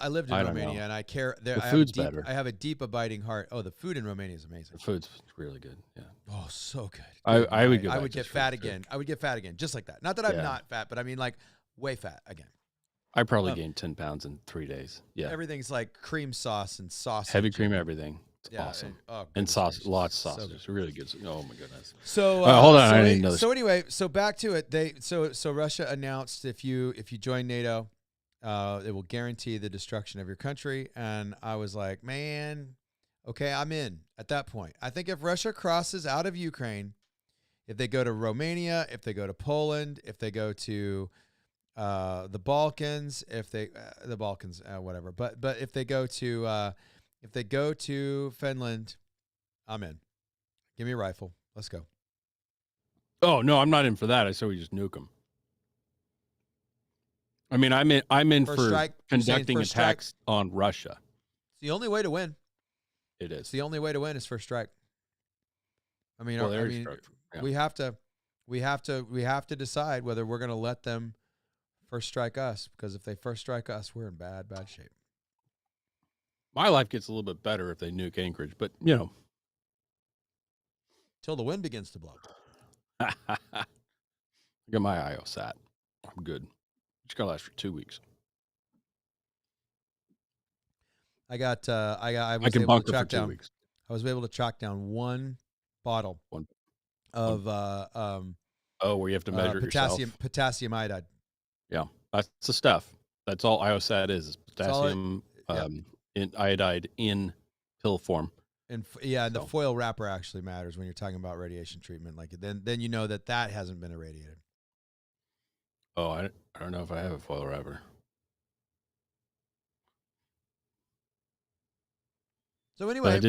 B: lived in Romania, and I care.
A: The food's better.
B: I have a deep, abiding heart. Oh, the food in Romania is amazing.
A: The food's really good. Yeah.
B: Oh, so good.
A: I would go.
B: I would get fat again. I would get fat again, just like that. Not that I'm not fat, but I mean, like, way fat again.
A: I probably gained 10 pounds in 3 days. Yeah.
B: Everything's like cream sauce and sausage.
A: Heavy cream, everything. It's awesome. And sauce, lots of sausage. So really good. Oh my goodness.
B: So
A: hold on.
B: Anyway, so back to it. So Russia announced if you join NATO, it will guarantee the destruction of your country. And I was like, man, okay, I'm in at that point. I think if Russia crosses out of Ukraine, if they go to Romania, if they go to Poland, if they go to the Balkans, whatever. But if they go to Finland, I'm in. Give me a rifle. Let's go.
A: Oh no, I'm not in for that. I say we just nuke them. I mean, I'm in for conducting attacks on Russia.
B: It's the only way to win.
A: It is.
B: It's the only way to win is first strike. I mean, we have to decide whether we're going to let them first strike us, because if they first strike us, we're in bad shape.
A: My life gets a little bit better if they nuke Anchorage, but
B: till the wind begins to blow.
A: I got my IOSAT. I'm good. It's gonna last for 2 weeks.
B: I can
A: bunker for 2 weeks.
B: I was able to track down one bottle of
A: where you have to measure
B: potassium iodide.
A: Yeah, that's the stuff. That's all IOSAT is potassium in iodide in pill form.
B: And the foil wrapper actually matters when you're talking about radiation treatment. Like then you know that hasn't been irradiated.
A: Oh, I don't know if I have a foil wrapper.
B: So anyway,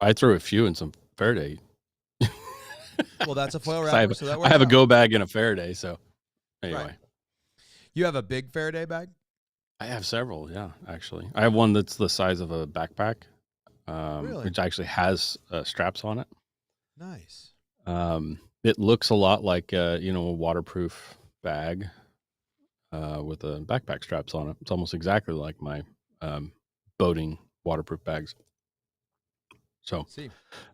A: I threw a few in some Faraday.
B: Well, that's a foil wrapper.
A: I have a go bag and a Faraday. So anyway,
B: right. You have a big Faraday bag?
A: I have several. Yeah, actually, I have one that's the size of a backpack,
B: really?
A: Which actually has straps on it.
B: Nice.
A: It looks a lot like a waterproof bag with a backpack straps on it. It's almost exactly like my boating waterproof bags. So,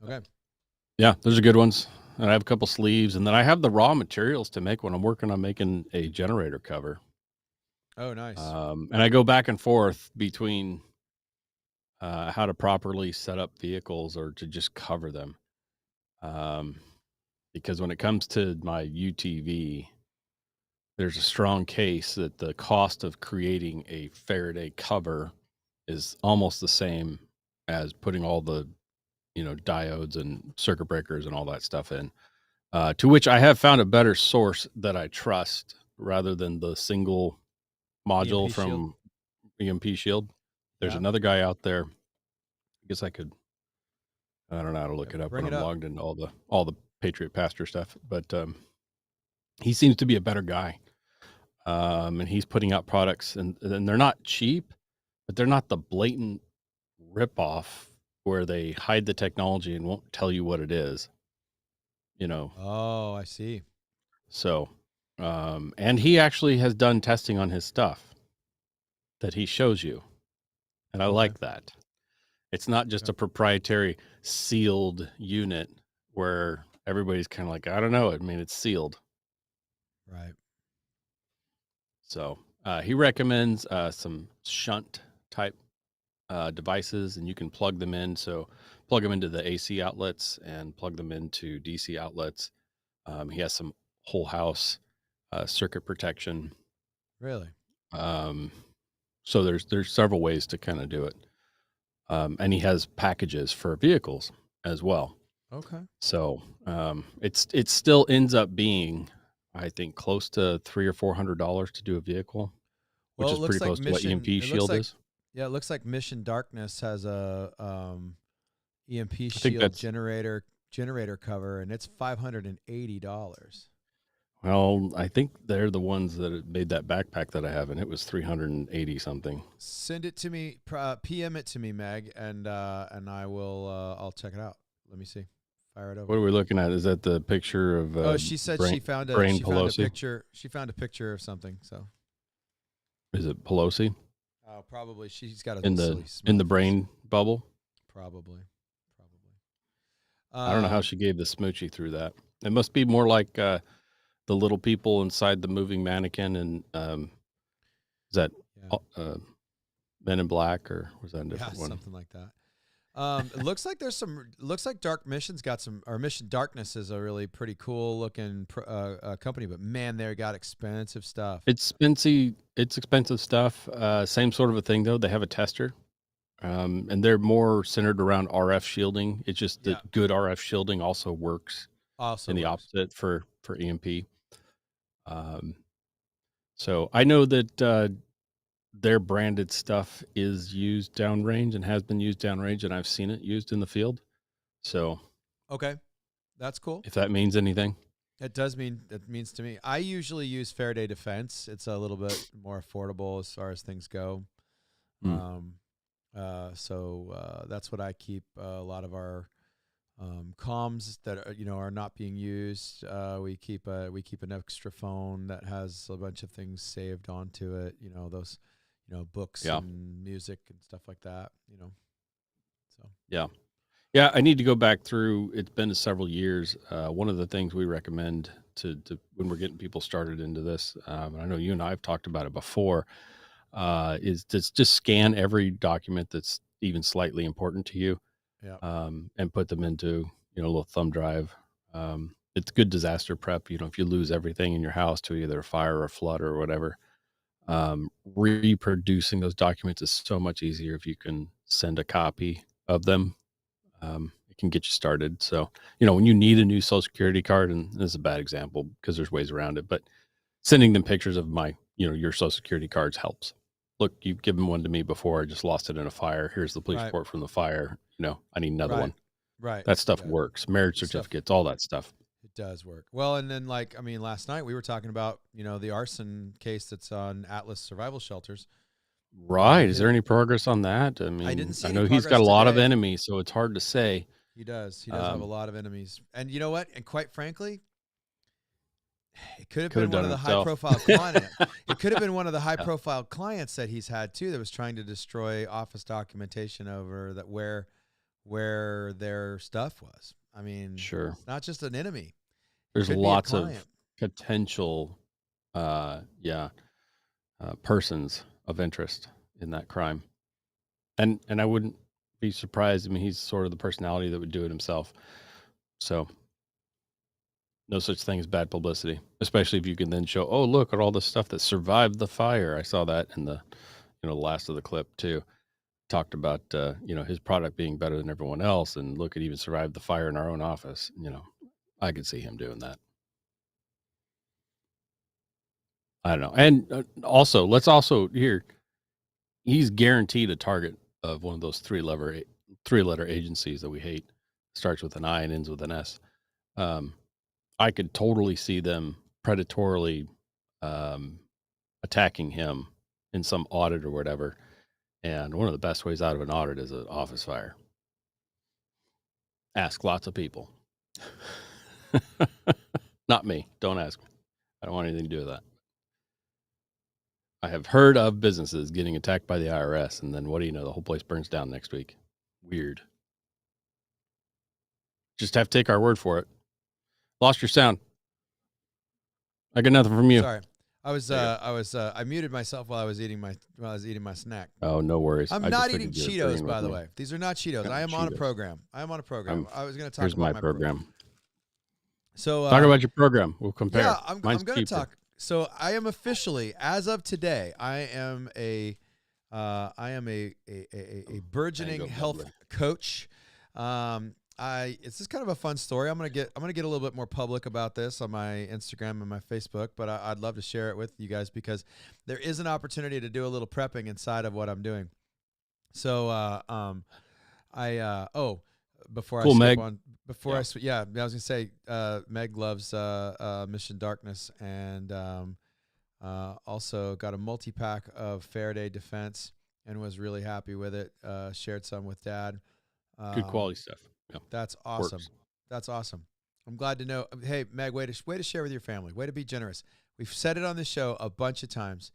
B: okay.
A: Yeah, those are good ones. And I have a couple sleeves, and then I have the raw materials to make when I'm working on making a generator cover.
B: Oh, nice.
A: And I go back and forth between how to properly set up vehicles or to just cover them. Because when it comes to my UTV, there's a strong case that the cost of creating a Faraday cover is almost the same as putting all the diodes and circuit breakers and all that stuff in, to which I have found a better source that I trust rather than the single module from EMP shield. There's another guy out there. I guess I don't know how to look it up when I'm logged into all the Patriot Pastor stuff, but he seems to be a better guy. And he's putting out products, and they're not cheap, but they're not the blatant ripoff where they hide the technology and won't tell you what it is.
B: Oh, I see.
A: So, and he actually has done testing on his stuff that he shows you, and I like that. It's not just a proprietary sealed unit where everybody's kind of like, I don't know. I mean, it's sealed.
B: Right.
A: So he recommends some shunt type devices, and you can plug them in. So plug them into the AC outlets and plug them into DC outlets. He has some whole house circuit protection.
B: Really?
A: So there's several ways to kind of do it. And he has packages for vehicles as well.
B: Okay.
A: So it still ends up being, I think, close to $300 or $400 to do a vehicle, which is pretty close to what EMP shield is.
B: Yeah, it looks like Mission Darkness has a EMP shield generator cover, and it's $580.
A: Well, I think they're the ones that made that backpack that I have, and it was 380 something.
B: Send it to me, PM it to me, Meg, and I will. I'll check it out. Let me see. Fire it over.
A: What are we looking at? Is that the picture of?
B: Oh, she said she found a picture. She found a picture of something. So,
A: is it Pelosi?
B: Oh, probably. She's got a
A: in the brain bubble.
B: Probably.
A: I don't know how she gave the smoochie through that. It must be more like the little people inside the moving mannequin, and is that Men in Black, or was that a different one?
B: Something like that. It looks like looks like Dark Mission's got some, or Mission Darkness is a really pretty cool looking company, but man, they got expensive stuff.
A: It's expensive stuff. Same sort of a thing though. They have a tester, and they're more centered around RF shielding. It's just that good RF shielding also works in the opposite for EMP. So I know that their branded stuff is used downrange and has been used downrange, and I've seen it used in the field. So,
B: okay, that's cool.
A: If that means anything,
B: it means to me. I usually use Faraday Defense. It's a little bit more affordable as far as things go. So that's what I keep. A lot of our comms that are not being used. We keep an extra phone that has a bunch of things saved onto it. Those. Books and music and stuff like that, So
A: yeah. I need to go back through. It's been several years. One of the things we recommend to when we're getting people started into this, and I know you and I have talked about it before, is to just scan every document that's even slightly important to you, and put them into a little thumb drive. It's good disaster prep. If you lose everything in your house to either a fire or a flood or whatever. Reproducing those documents is so much easier if you can send a copy of them. It can get you started. So, when you need a new Social Security card, and this is a bad example because there's ways around it, but sending them pictures of your Social Security cards helps. Look, you've given one to me before. I just lost it in a fire. Here's the police report from the fire. I need another one.
B: Right.
A: That stuff works. Marriage certificates, all that stuff.
B: It does work. Well, and then last night we were talking about, the arson case that's on Atlas survival shelters.
A: Right. Is there any progress on that? I mean,
B: I didn't see
A: I know he's got a lot of enemies, so it's hard to say.
B: He does. He does have a lot of enemies. And you know what? And quite frankly, it could have been one of the high-profile clients. It could have been one of the high-profile clients that he's had too, that was trying to destroy office documentation over that where their stuff was. I mean,
A: sure,
B: it's not just an enemy.
A: There's lots of potential, persons of interest in that crime, and I wouldn't be surprised. I mean, he's sort of the personality that would do it himself. So, no such thing as bad publicity, especially if you can then show, oh, look at all the stuff that survived the fire. I saw that in the, the last of the clip too. Talked about his product being better than everyone else, and look, it even survived the fire in our own office. I could see him doing that. I don't know. And also, let's also here, he's guaranteed a target of one of those three-letter agencies that we hate. Starts with an I and ends with an S. I could totally see them predatorily um, attacking him in some audit or whatever. And one of the best ways out of an audit is an office fire. Ask lots of people. Not me. Don't ask me. I don't want anything to do with that. I have heard of businesses getting attacked by the IRS, and then what do you know? The whole place burns down next week. Weird. Just have to take our word for it. Lost your sound. I got nothing from you.
B: Sorry. I muted myself while I was eating my snack.
A: Oh, no worries.
B: I'm not eating Cheetos, by the way. These are not Cheetos. I am on a program. I was going to talk about my program. So
A: talk about your program. We'll compare.
B: Yeah, I'm going to talk. So I am officially, as of today, I am a burgeoning health coach. It's just kind of a fun story. I'm gonna get a little bit more public about this on my Instagram and my Facebook, but I'd love to share it with you guys because there is an opportunity to do a little prepping inside of what I'm doing. So before
A: cool,
B: I skip
A: Meg.
B: on, I was gonna say Meg loves Mission Darkness, and also got a multi-pack of Faraday Defense and was really happy with it. Shared some with Dad.
A: Good quality stuff. Yeah.
B: That's awesome.
A: Works.
B: That's awesome. I'm glad to know. Hey, Meg, way to share with your family. Way to be generous. We've said it on the show a bunch of times.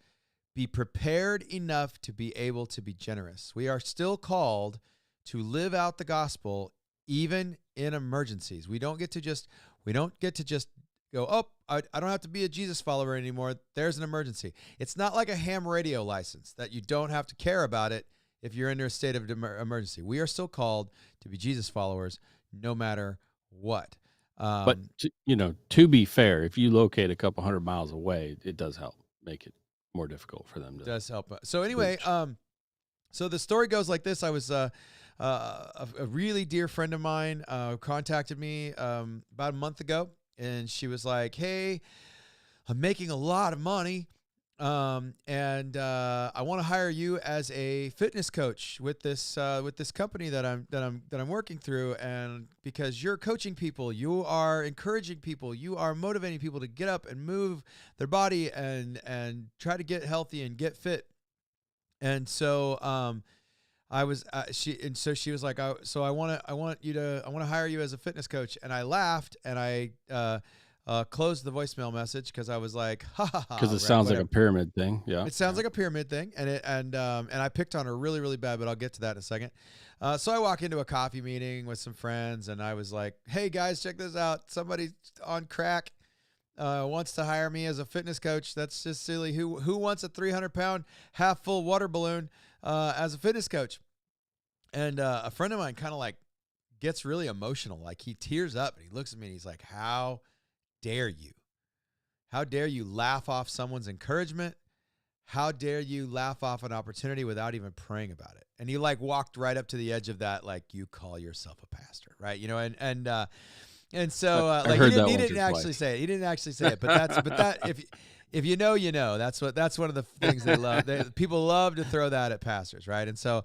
B: Be prepared enough to be able to be generous. We are still called to live out the gospel even in emergencies. We don't get to just go, oh, I don't have to be a Jesus follower anymore. There's an emergency. It's not like a ham radio license that you don't have to care about it if you're under a state of emergency. We are still called to be Jesus followers no matter what.
A: But, to be fair, if you locate a couple 100 miles away, it does help make it more difficult for them.
B: It does help. So anyway, so the story goes like this. I was a really dear friend of mine contacted me about a month ago, and she was like, hey, I'm making a lot of money. And I want to hire you as a fitness coach with this company that I'm working through, and because you're coaching people, you are encouraging people, you are motivating people to get up and move their body and try to get healthy and get fit. And so she was like, so I want to hire you as a fitness coach. And I laughed and I closed the voicemail message because I was like, ha ha ha.
A: Because it sounds like a pyramid thing. Yeah.
B: It sounds like a pyramid thing. And I picked on her really, really bad, but I'll get to that in a second. So I walk into a coffee meeting with some friends and I was like, hey guys, check this out. Somebody on crack wants to hire me as a fitness coach. That's just silly. Who wants a 300-pound half full water balloon as a fitness coach? And a friend of mine kind of like gets really emotional. Like he tears up and he looks at me and he's like, how dare you? How dare you laugh off someone's encouragement? How dare you laugh off an opportunity without even praying about it? And he like walked right up to the edge of that, like, you call yourself a pastor, right? You know, and so like he didn't actually say it. He didn't actually say it, but that if you know, you know. That's one of the things they love. People love to throw that at pastors, right? And so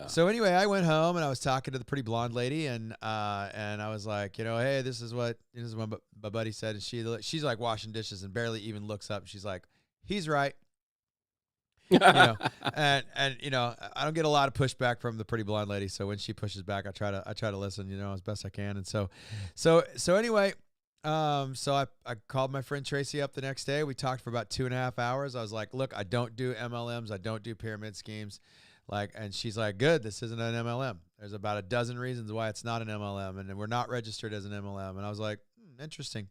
B: So anyway, I went home and I was talking to the pretty blonde lady, and I was like, hey, this is what my buddy said, and she's like washing dishes and barely even looks up. She's like, he's right. And I don't get a lot of pushback from the pretty blonde lady. So when she pushes back, I try to listen, as best I can. And so anyway, so I called my friend Tracy up the next day. We talked for about 2.5 hours. I was like, look, I don't do MLMs. I don't do pyramid schemes. And she's like, good, this isn't an MLM. There's about a dozen reasons why it's not an MLM, and we're not registered as an MLM. And I was like, interesting.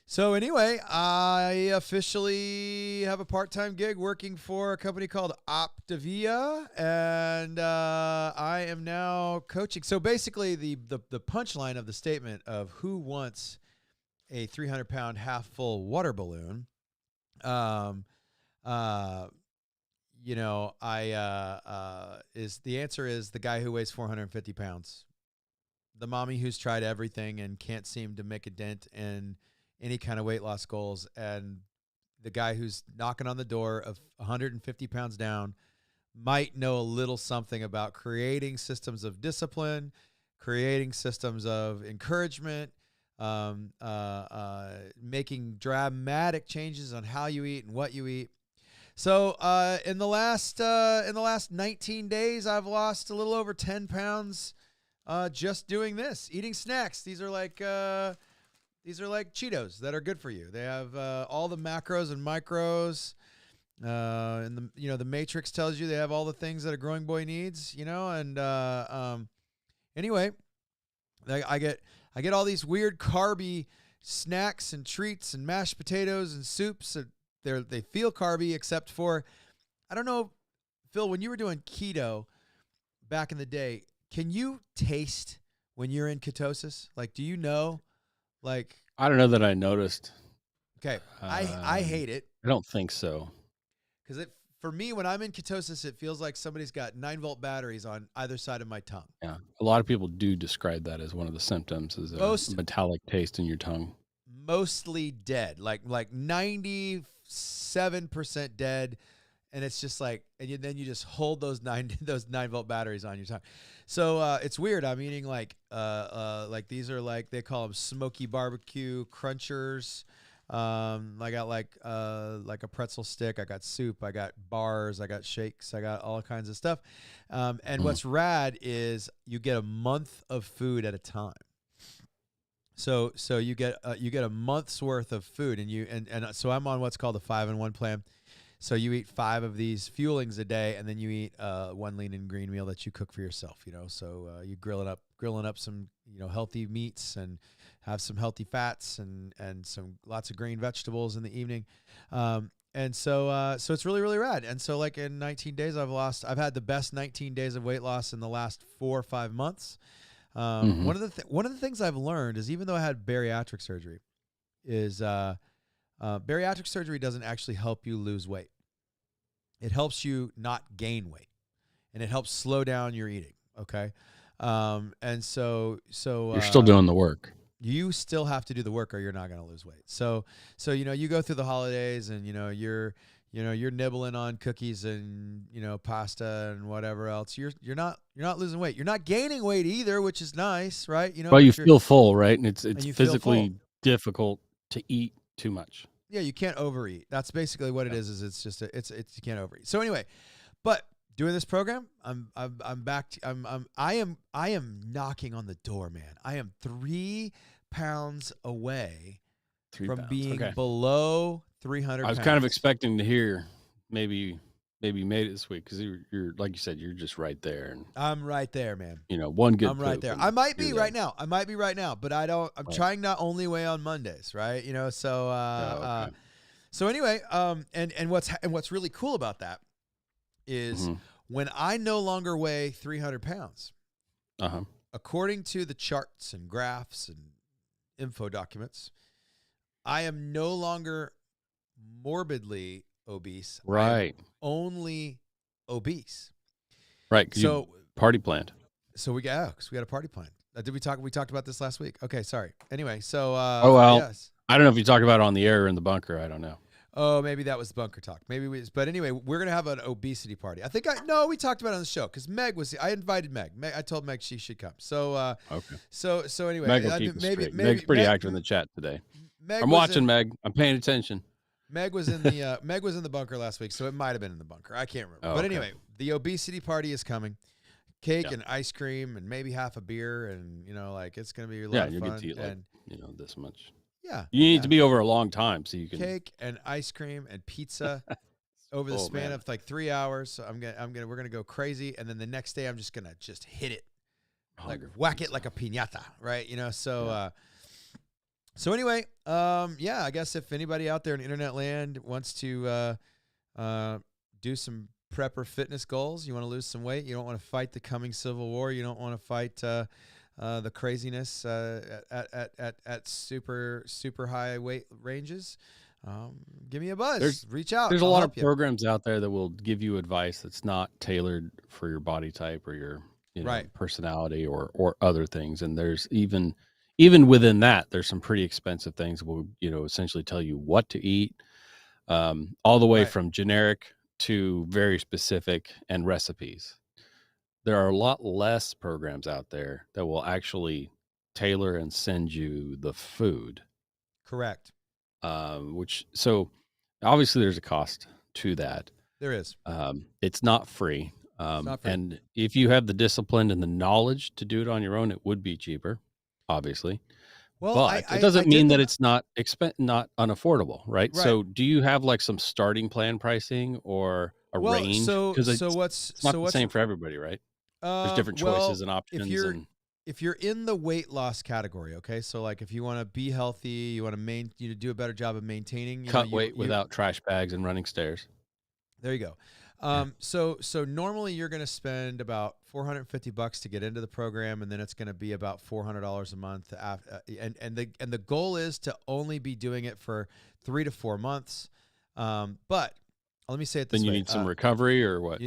B: So anyway, I officially have a part-time gig working for a company called Optavia, and I am now coaching. So basically, the punchline of the statement of who wants a 300-pound half-full water balloon, is the answer is the guy who weighs 450 pounds, the mommy who's tried everything and can't seem to make a dent in any kind of weight loss goals, and the guy who's knocking on the door of 150 pounds down might know a little something about creating systems of discipline, creating systems of encouragement, making dramatic changes on how you eat and what you eat. So in the last 19 days, I've lost a little over 10 pounds just doing this, eating snacks. These are like Cheetos that are good for you. They have all the macros and micros. And the Matrix tells you they have all the things that a growing boy needs. And anyway, I get all these weird carby snacks and treats and mashed potatoes and soups. They feel carby, except for, I don't know, Phil, when you were doing keto back in the day, can you taste when you're in ketosis? Like, do you know? Like,
A: I don't know that I noticed.
B: Okay, I hate it.
A: I don't think so.
B: Because for me, when I'm in ketosis, it feels like somebody's got 9-volt batteries on either side of my tongue.
A: Yeah, a lot of people do describe that as one of the symptoms, is a metallic taste in your tongue.
B: Mostly dead, like 97% dead, and it's just like, and then you just hold those 9-volt batteries on your tongue. So it's weird. I'm eating like these are like, they call them smoky barbecue crunchers. I got like a pretzel stick. I got soup. I got bars. I got shakes. I got all kinds of stuff. And what's rad is you get a month of food at a time. So you get a month's worth of food, and so I'm on what's called a 5-in-1 plan. So you eat 5 of these fuelings a day, and then you eat 1 lean and green meal that you cook for yourself. So you grilling up some healthy meats and have some healthy fats and some lots of green vegetables in the evening. And so it's really, really rad. And so like in 19 days, I've had the best 19 days of weight loss in the last 4 or 5 months. One of the things I've learned is, even though I had bariatric surgery, is bariatric surgery doesn't actually help you lose weight. It helps you not gain weight, and it helps slow down your eating. Okay. And so
A: you're still doing the work.
B: You still have to do the work, or you're not going to lose weight. So you go through the holidays, and you're nibbling on cookies and pasta and whatever else. You're not losing weight. You're not gaining weight either, which is nice, right?
A: Well, you feel full, right? And it's physically difficult to eat too much.
B: Yeah, you can't overeat. That's basically what it is. Is it's just you can't overeat. So anyway, but doing this program, I'm back. I am knocking on the door, man. I am 3 pounds away from being below 300
A: I was kind of expecting to hear maybe you made it this week, because you're like you said, you're just right there. And
B: I'm right there, man.
A: One good.
B: I'm right there. I might be right now. But I don't. I'm trying not only weigh on Mondays, right? So so anyway, and what's really cool about that is when I no longer weigh 300 pounds, according to the charts and graphs and info documents, I am no longer morbidly obese.
A: Right.
B: Only obese.
A: Right. So party planned.
B: So we got a party plan. Did we talk? We talked about this last week. Okay, sorry. Anyway, so yes.
A: I don't know if you talked about it on the air or in the bunker. I don't know.
B: Oh, maybe that was the bunker talk. But anyway, we're gonna have an obesity party. We talked about it on the show, because Meg was. I invited Meg. I told Meg she should come. So
A: okay.
B: So anyway,
A: Meg will keep maybe Meg's pretty active in the chat today. I'm watching Meg. I'm paying attention.
B: Meg was in the bunker last week, so it might have been in the bunker. I can't remember. But anyway, the obesity party is coming. Cake and ice cream and maybe half a beer, and it's gonna be a lot of fun.
A: You get to eat this much.
B: Yeah,
A: you need to be over a long time so you can
B: cake and ice cream and pizza over the span of like 3 hours. So we're gonna go crazy, and then the next day I'm just gonna hit it, like whack it like a piñata, right? So anyway, I guess if anybody out there in internet land wants to do some prepper fitness goals, you want to lose some weight, you don't want to fight the coming civil war, you don't want to fight the craziness at super high weight ranges, give me a buzz. Reach out.
A: There's a lot of programs out there that will give you advice that's not tailored for your body type or your personality or other things. And there's even within that, there's some pretty expensive things that will essentially tell you what to eat, all the way from generic to very specific and recipes. There are a lot less programs out there that will actually tailor and send you the food.
B: Correct.
A: So obviously there's a cost to that.
B: There is.
A: It's not free.
B: It's not free.
A: And if you have the discipline and the knowledge to do it on your own, it would be cheaper, obviously.
B: Well,
A: but it doesn't mean that it's not not unaffordable, right? So do you have like some starting plan pricing or a range? Because it's not the same for everybody, right? There's different choices and options.
B: If you're in the weight loss category, okay, so like if you want to be healthy, you want to do a better job of maintaining,
A: cut weight without trash bags and running stairs.
B: There you go. So normally you're going to spend about $450 to get into the program, and then it's going to be about $400 a month. And the goal is to only be doing it for 3 to 4 months. But let me say it this way.
A: Then you need some recovery or what?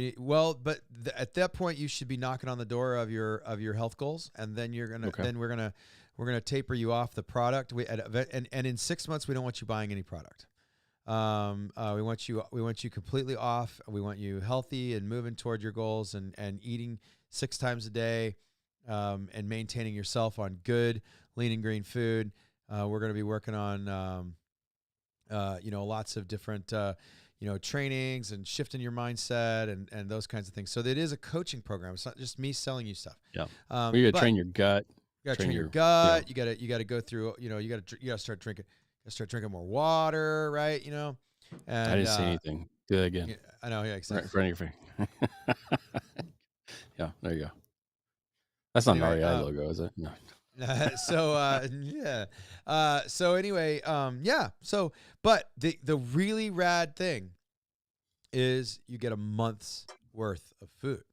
B: At that point you should be knocking on the door of your health goals, and then we're gonna taper you off the product. And in 6 months we don't want you buying any product. We want you completely off. We want you healthy and moving toward your goals and eating 6 times a day, and maintaining yourself on good lean and green food. We're going to be working on, lots of different, trainings and shifting your mindset and those kinds of things. So it is a coaching program. It's not just me selling you stuff.
A: Yeah. You got to train your gut.
B: You got to train your gut. Yeah. You got to go through, you got to start drinking more water, right? And
A: I didn't see anything. Do that again.
B: Yeah, I know. Yeah, exactly.
A: Right in your face. Yeah, there you go. That's not an REI logo, is it? No.
B: But the really rad thing is you get a month's worth of food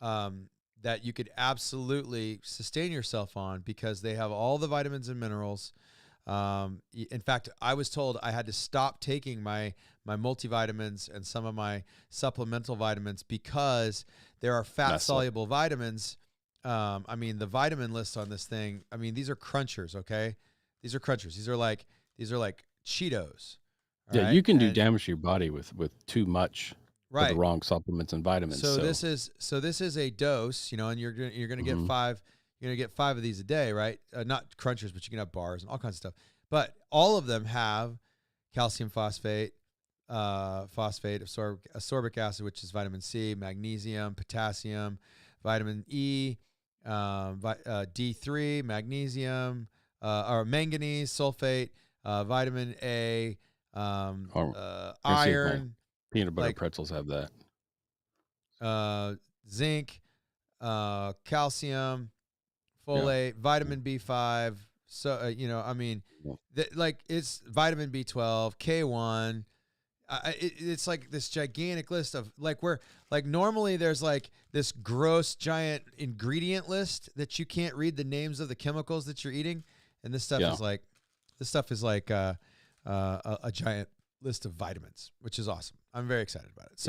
B: that you could absolutely sustain yourself on, because they have all the vitamins and minerals. In fact, I was told I had to stop taking my multivitamins and some of my supplemental vitamins because there are fat-soluble vitamins. The vitamin list on this thing, these are crunchers, okay? These are crunchers. These are like Cheetos.
A: Yeah, you can do damage to your body with too much
B: of
A: the wrong supplements and vitamins.
B: So this is a dose, and you're going to get 5. You're going to get 5 of these a day, right? Not crunchers, but you can have bars and all kinds of stuff. But all of them have calcium phosphate, ascorbic acid, which is vitamin C, magnesium, potassium, vitamin E, D3, magnesium, or manganese, sulfate, vitamin A, iron.
A: Peanut butter pretzels have
B: that. Zinc, calcium, folate, vitamin B5. So, it's vitamin B12, K1. It's like this gigantic list of normally there's like this gross giant ingredient list that you can't read the names of the chemicals that you're eating. And this stuff is like a giant list of vitamins, which is awesome. I'm very excited about it.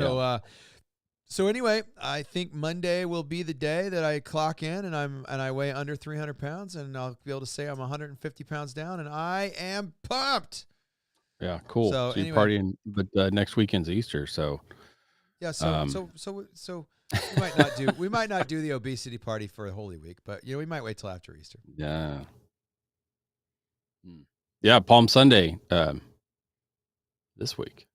B: So anyway, I think Monday will be the day that I clock in and I weigh under 300 pounds, and I'll be able to say I'm 150 pounds down, and I am pumped.
A: Yeah, cool. So you're partying, but next weekend's Easter, so
B: yeah. So we might not do the obesity party for Holy Week, but we might wait till after Easter.
A: Yeah. Yeah, Palm Sunday this week.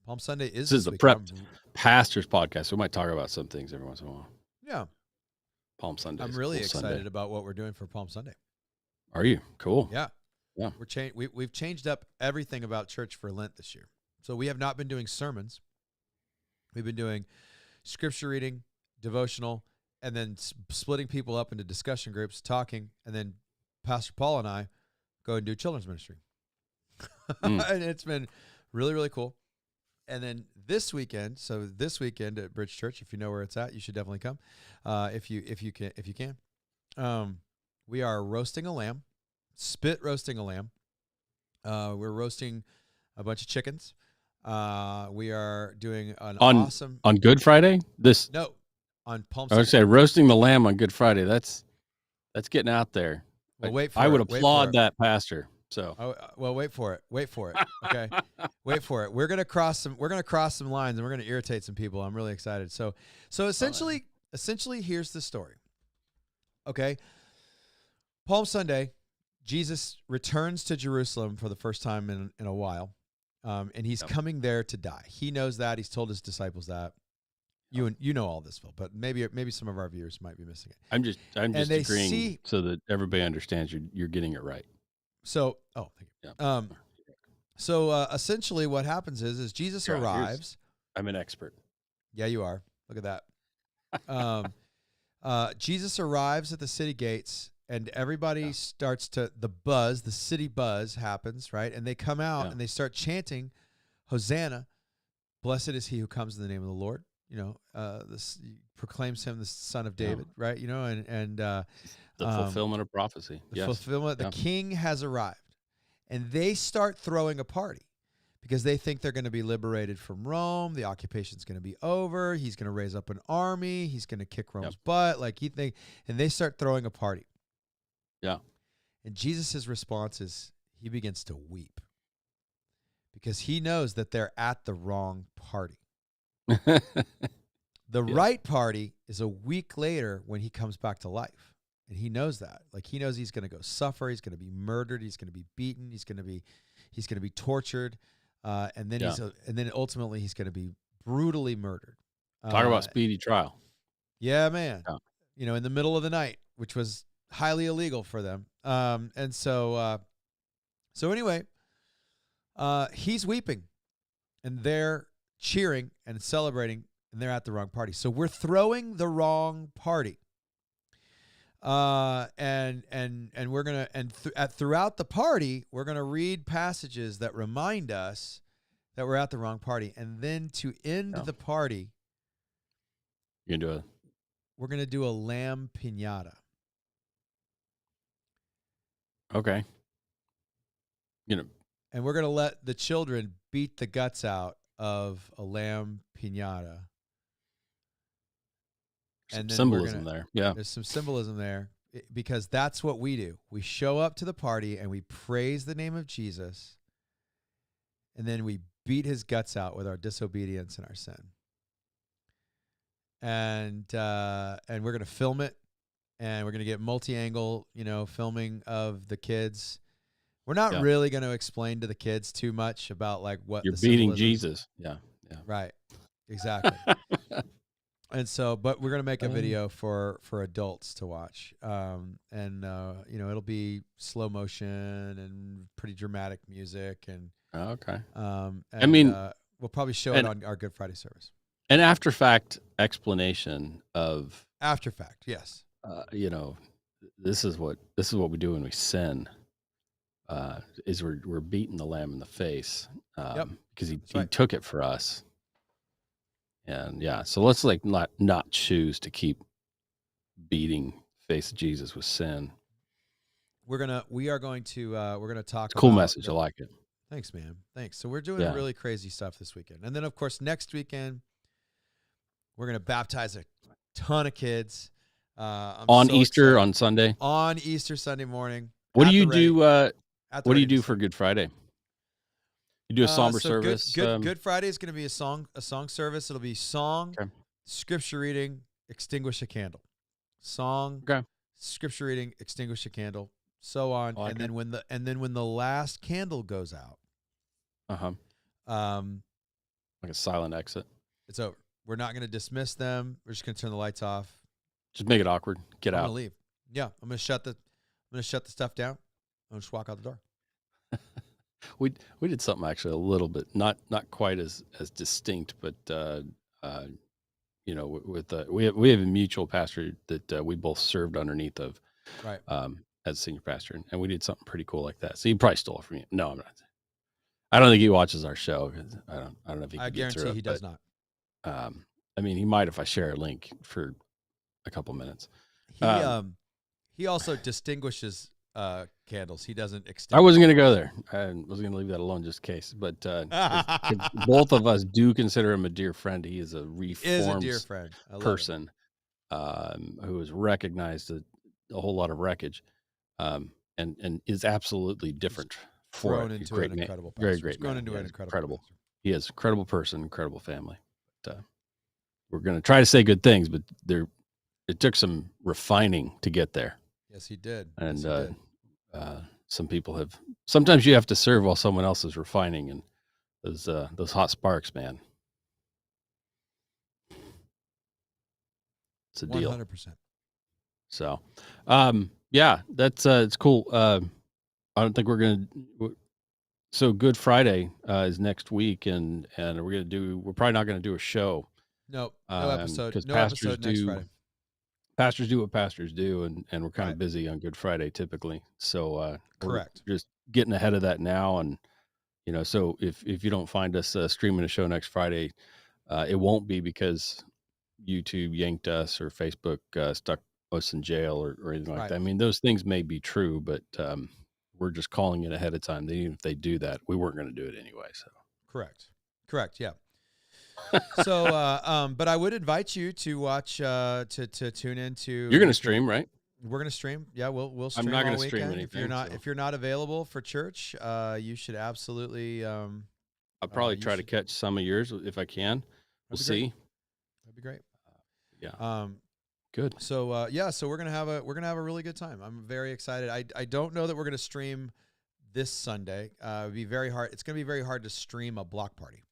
B: Palm Sunday is
A: this is a Prepped Pastors podcast. So we might talk about some things every once in a while.
B: Yeah.
A: Palm Sunday.
B: I'm really excited about what we're doing for Palm Sunday.
A: Are you? Cool.
B: Yeah. Yeah. We've changed up everything about church for Lent this year. So we have not been doing sermons. We've been doing scripture reading, devotional, and then splitting people up into discussion groups, talking, and then Pastor Paul and I go and do children's ministry. And it's been really, really cool. And then this weekend at Bridge Church, if you know where it's at, you should definitely come. If you can. We are roasting a lamb, spit roasting a lamb. We're roasting a bunch of chickens. We are doing awesome
A: on Good Friday.
B: On Palm Sunday.
A: I would say roasting the lamb on Good Friday. That's getting out there.
B: Well,
A: I would applaud that, Pastor. So,
B: well, wait for it. Wait for it. Okay, wait for it. We're gonna cross some. We're gonna cross some lines, and we're gonna irritate some people. I'm really excited. So essentially, here's the story. Okay, Palm Sunday, Jesus returns to Jerusalem for the first time in a while, and he's coming there to die. He knows that. He's told his disciples that. You know all this, Phil, but maybe some of our viewers might be missing it.
A: I'm just agreeing so that everybody understands you're getting it right.
B: So, thank you.
A: Yeah.
B: So essentially, what happens is Jesus arrives.
A: I'm an expert.
B: Yeah, you are. Look at that. Jesus arrives at the city gates, and everybody starts to the city buzz happens, right? And they come out and they start chanting, "Hosanna! Blessed is he who comes in the name of the Lord." This proclaims him the Son of David, right? And
A: the fulfillment of prophecy.
B: The King has arrived, and they start throwing a party because they think they're going to be liberated from Rome. The occupation's going to be over. He's going to raise up an army. He's going to kick Rome's butt, and they start throwing a party.
A: Yeah.
B: And Jesus' response is he begins to weep because he knows that they're at the wrong party. The right party is a week later when he comes back to life. And he knows that. He knows he's going to go suffer. He's going to be murdered. He's going to be beaten. He's going to be tortured. And then ultimately he's going to be brutally murdered.
A: Talk about speedy trial.
B: Yeah, man. Yeah. In the middle of the night, which was highly illegal for them. So anyway, he's weeping, and they're cheering and celebrating, and they're at the wrong party. So we're throwing the wrong party. And we're gonna throughout the party, we're gonna read passages that remind us that we're at the wrong party, and then to end the party,
A: we're
B: gonna do a lamb piñata.
A: Okay.
B: And we're gonna let the children beat the guts out of a lamb piñata.
A: And symbolism there. Yeah.
B: There's some symbolism there because that's what we do. We show up to the party and we praise the name of Jesus, and then we beat his guts out with our disobedience and our sin. And we're going to film it, and we're going to get multi-angle, filming of the kids. We're not really going to explain to the kids too much about what
A: you're beating Jesus. Yeah. Yeah.
B: Right. Exactly. And so, but we're going to make a video for adults to watch. It'll be slow motion and pretty dramatic music. And
A: okay.
B: We'll probably show it on our Good Friday service.
A: An after fact explanation of
B: after fact. Yes.
A: This is what we do when we sin. Is we're beating the lamb in the face. Because he took it for us. And so let's not choose to keep beating the face of Jesus with sin.
B: We're going to talk
A: cool message. I like it.
B: Thanks, man. Thanks. So we're doing really crazy stuff this weekend. And then of course next weekend we're going to baptize a ton of kids.
A: On Easter excited. On Sunday.
B: On Easter Sunday morning.
A: What do you do what do you do for Good Friday? You do a somber service.
B: Good Friday is going to be a song service. It'll be song, scripture reading, extinguish a candle. Song, scripture reading, extinguish a candle, so on. And then when the last candle goes out,
A: like a silent exit.
B: It's over. We're not going to dismiss them. We're just going to turn the lights off.
A: Just make it awkward. Get out.
B: I'm going to leave. Yeah, I'm going to shut the stuff down. I'll just walk out the door.
A: We did something actually a little bit not quite as distinct, but we have a mutual pastor that we both served underneath of,
B: right?
A: As senior pastor, and we did something pretty cool like that. So he probably stole it from you. No, I'm not. I don't think he watches our show. I don't know if he.
B: I guarantee he does not.
A: He might if I share a link for a couple minutes.
B: He also distinguishes candles. He doesn't extinguish.
A: I wasn't going to go there. I was going to leave that alone just in case. But both of us do consider him a dear friend. He is a reformed
B: dear friend.
A: person who has recognized a whole lot of wreckage. and is absolutely different for
B: grown
A: it.
B: into
A: Great
B: an
A: man,
B: incredible
A: very
B: pastor. He's
A: great
B: grown
A: man.
B: into
A: Yeah,
B: an
A: he's
B: incredible
A: incredible.
B: pastor.
A: He is an incredible person, incredible family. But we're going to try to say good things, but it took some refining to get there.
B: Yes, he did.
A: And
B: Yes, he did.
A: some people have. Sometimes you have to serve while someone else is refining, and those hot sparks, man. It's a deal.
B: 100%.
A: So, yeah, that's it's cool. I don't think we're gonna. So Good Friday is next week, and we're probably not gonna do a show.
B: No episode.
A: Because
B: No episode next Friday.
A: pastors do what pastors do, and we're kind
B: Right.
A: of busy on Good Friday typically. So we're
B: Correct.
A: just getting ahead of that now, and so if you don't find us streaming a show next Friday, it won't be because YouTube yanked us or Facebook stuck us in jail or anything like
B: Right.
A: that. I mean, those things may be true, but we're just calling it ahead of time. Even if they do that, we weren't going to do it anyway. So
B: correct. Yeah. So, but I would invite you to watch, to tune into.
A: You're going to stream, right?
B: We're going to stream. Yeah, we'll stream.
A: I'm not
B: going
A: to
B: to
A: stream anything.
B: If you're not available for church, you should absolutely.
A: I'll probably try to catch some of yours if I can. We'll see.
B: That'd be great.
A: Yeah. Good.
B: So so we're gonna have a really good time. I'm very excited. I don't know that we're gonna stream this Sunday. It'd be very hard. It's gonna be very hard to stream a block party.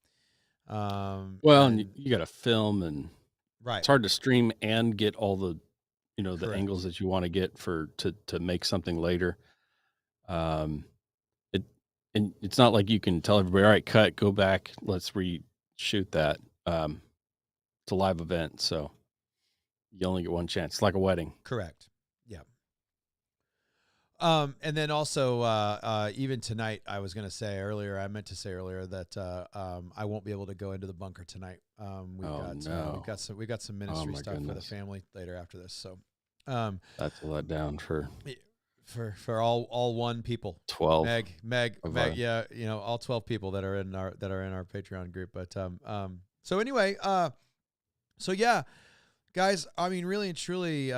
A: Well, and you got to film, and
B: right.
A: It's hard to stream and get all the the
B: Correct.
A: angles that you want to get to make something later. It's not like you can tell everybody, all right, cut, go back, let's reshoot that. It's a live event, so you only get one chance. It's like a wedding.
B: Correct. Yeah. And then also, even tonight, I meant to say earlier that I won't be able to go into the bunker tonight. We've got some ministry stuff for the family later after this. So,
A: that's a letdown
B: for all one people.
A: 12.
B: Meg, yeah, all 12 people that are in our Patreon group. But so anyway, so yeah, guys, I mean, really and truly,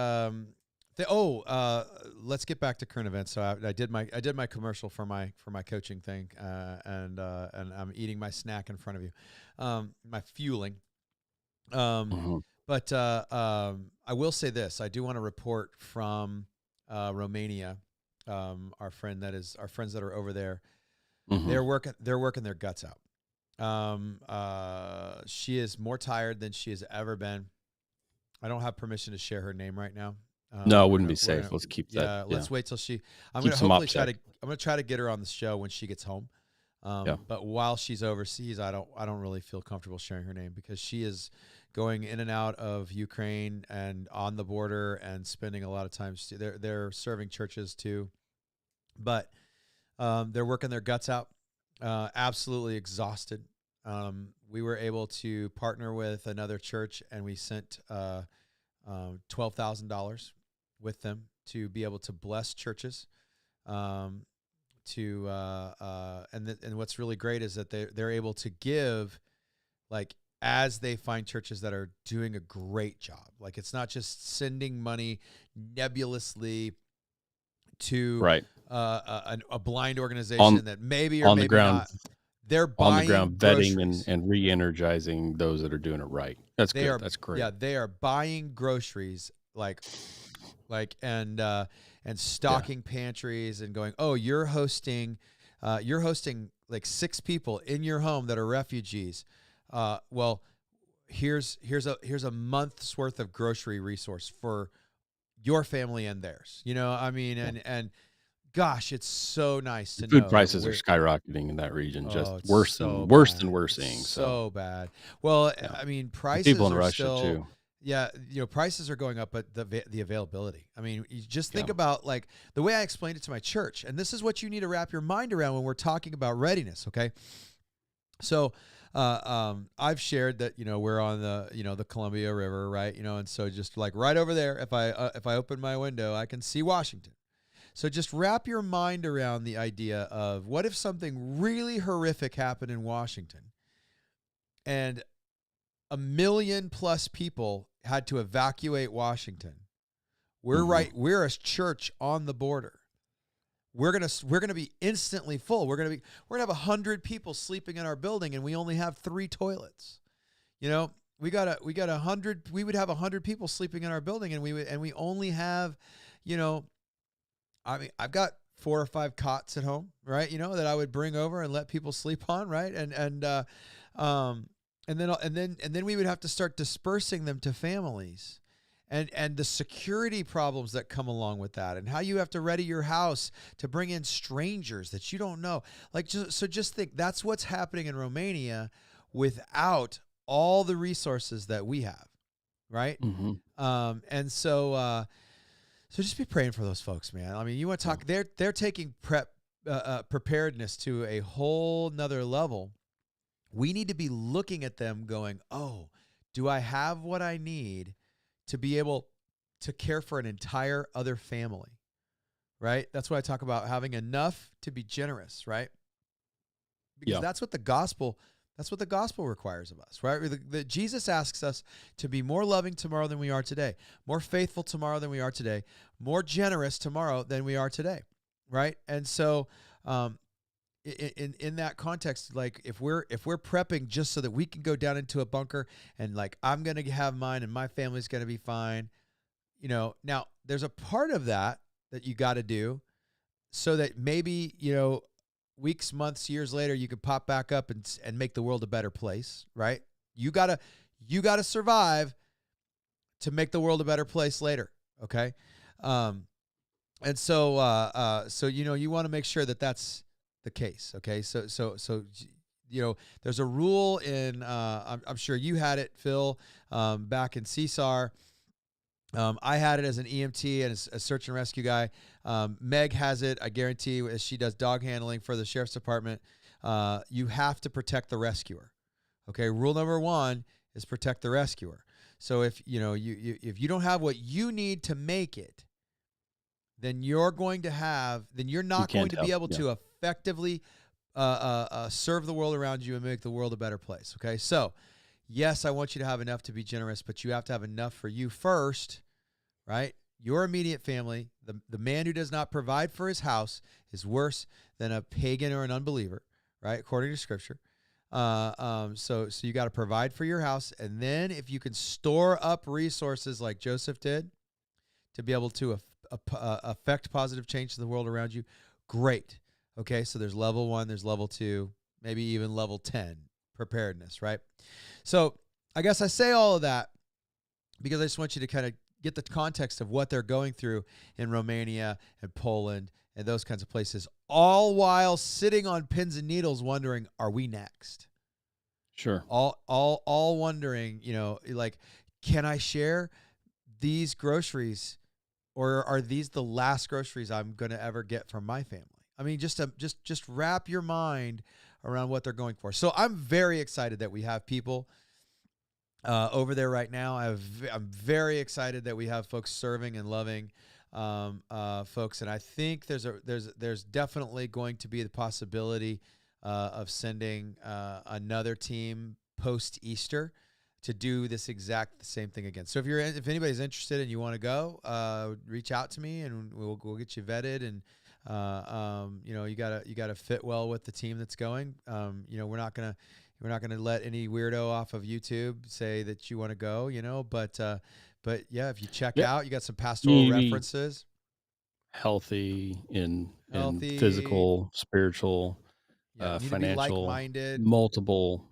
B: let's get back to current events. So I did my commercial for my coaching thing, and I'm eating my snack in front of you, my fueling. But I will say this: I do want to report from Romania. Our friends that are over there, they're working their guts out. She is more tired than she has ever been. I don't have permission to share her name right now.
A: No, it wouldn't be safe. Let's keep that.
B: Yeah, let's wait till she. I'm
A: going
B: to try to get her on the show when she gets home. But while she's overseas, I don't really feel comfortable sharing her name because she is going in and out of Ukraine and on the border and spending a lot of time. They're serving churches too, but they're working their guts out. Absolutely exhausted. We were able to partner with another church, and we sent $12,000 with them to be able to bless churches. And what's really great is that they're able to give, like, as they find churches that are doing a great job. Like, it's not just sending money nebulously to a blind organization that maybe or maybe not. They're buying
A: on the ground vetting
B: groceries.
A: and re-energizing those that are doing it right. That's good. That's great.
B: Yeah, they are buying groceries and stocking pantries and going, oh, you're hosting like 6 people in your home that are refugees. Well, here's a month's worth of grocery resource for your family and theirs. I mean, and gosh, it's so nice to know.
A: Food prices are skyrocketing in that region, just worse than we're seeing.
B: So bad. Well, yeah. I mean, prices
A: people in
B: are
A: Russia
B: still,
A: too.
B: Yeah, prices are going up, but the availability. I mean, you just think about, like, the way I explained it to my church, and this is what you need to wrap your mind around when we're talking about readiness. Okay, so I've shared that we're on the Columbia River, right? And so just like right over there, if I open my window, I can see Washington. So just wrap your mind around the idea of, what if something really horrific happened in Washington and 1 million+ people had to evacuate Washington? We're a church on the border. we're gonna be instantly full. We're gonna have 100 people sleeping in our building, and we only have 3 toilets. You know, we got 100. We would have 100 people sleeping in our building, and we only have, you know, I mean, I've got 4 or 5 cots at home, right? You know, that I would bring over and let people sleep on, right? And then we would have to start dispersing them to families. And the security problems that come along with that, and how you have to ready your house to bring in strangers that you don't know. Like, just think, that's what's happening in Romania without all the resources that we have, right?
A: Mm-hmm.
B: And so just be praying for those folks, man. I mean, you want to talk? They're taking preparedness to a whole nother level. We need to be looking at them, going, "Oh, do I have what I need to be able to care for an entire other family?" Right? That's why I talk about having enough to be generous, right? Because that's what the gospel requires of us, right? Jesus asks us to be more loving tomorrow than we are today, more faithful tomorrow than we are today, more generous tomorrow than we are today, right? And so in that context, like, if we're prepping just so that we can go down into a bunker and, like, I'm going to have mine and my family's going to be fine, you know, now there's a part of that you got to do so that maybe, you know, weeks, months, years later, you could pop back up and make the world a better place, right? You gotta survive to make the world a better place later. Okay. And so you know, you want to make sure that that's the case. Okay. So, you know, there's a rule in, I'm sure you had it, Phil, back in CSAR. I had it as an EMT and as a search and rescue guy. Meg has it, I guarantee, as she does dog handling for the sheriff's department. You have to protect the rescuer. Okay. Rule number 1 is protect the rescuer. So if you know, if you don't have what you need to make it, then you're not going to be able to effectively serve the world around you and make the world a better place. Okay. So yes, I want you to have enough to be generous, but you have to have enough for you first, right? Your immediate family. The man who does not provide for his house is worse than a pagan or an unbeliever, right? According to Scripture. So you got to provide for your house, and then if you can store up resources like Joseph did to be able to affect positive change to the world around you, great. Okay, so there's level 1, there's level 2, maybe even level 10 preparedness, right? So I guess I say all of that because I just want you to kind of get the context of what they're going through in Romania and Poland and those kinds of places, all while sitting on pins and needles wondering, are we next?
A: Sure.
B: All wondering, you know, like, can I share these groceries, or are these the last groceries I'm going to ever get from my family? I mean, just wrap your mind around what they're going for. So I'm very excited that we have people over there right now. I'm very excited that we have folks serving and loving folks, and I think there's definitely going to be the possibility of sending another team post Easter to do this exact same thing again. So if anybody's interested and you want to go, reach out to me and we'll get you vetted, and you know, you gotta fit well with the team that's going. You know, we're not gonna let any weirdo off of YouTube say that you want to go, you know, but yeah, if you check out, you got some pastoral references.
A: Healthy in physical, spiritual, financial,
B: like-minded,
A: multiple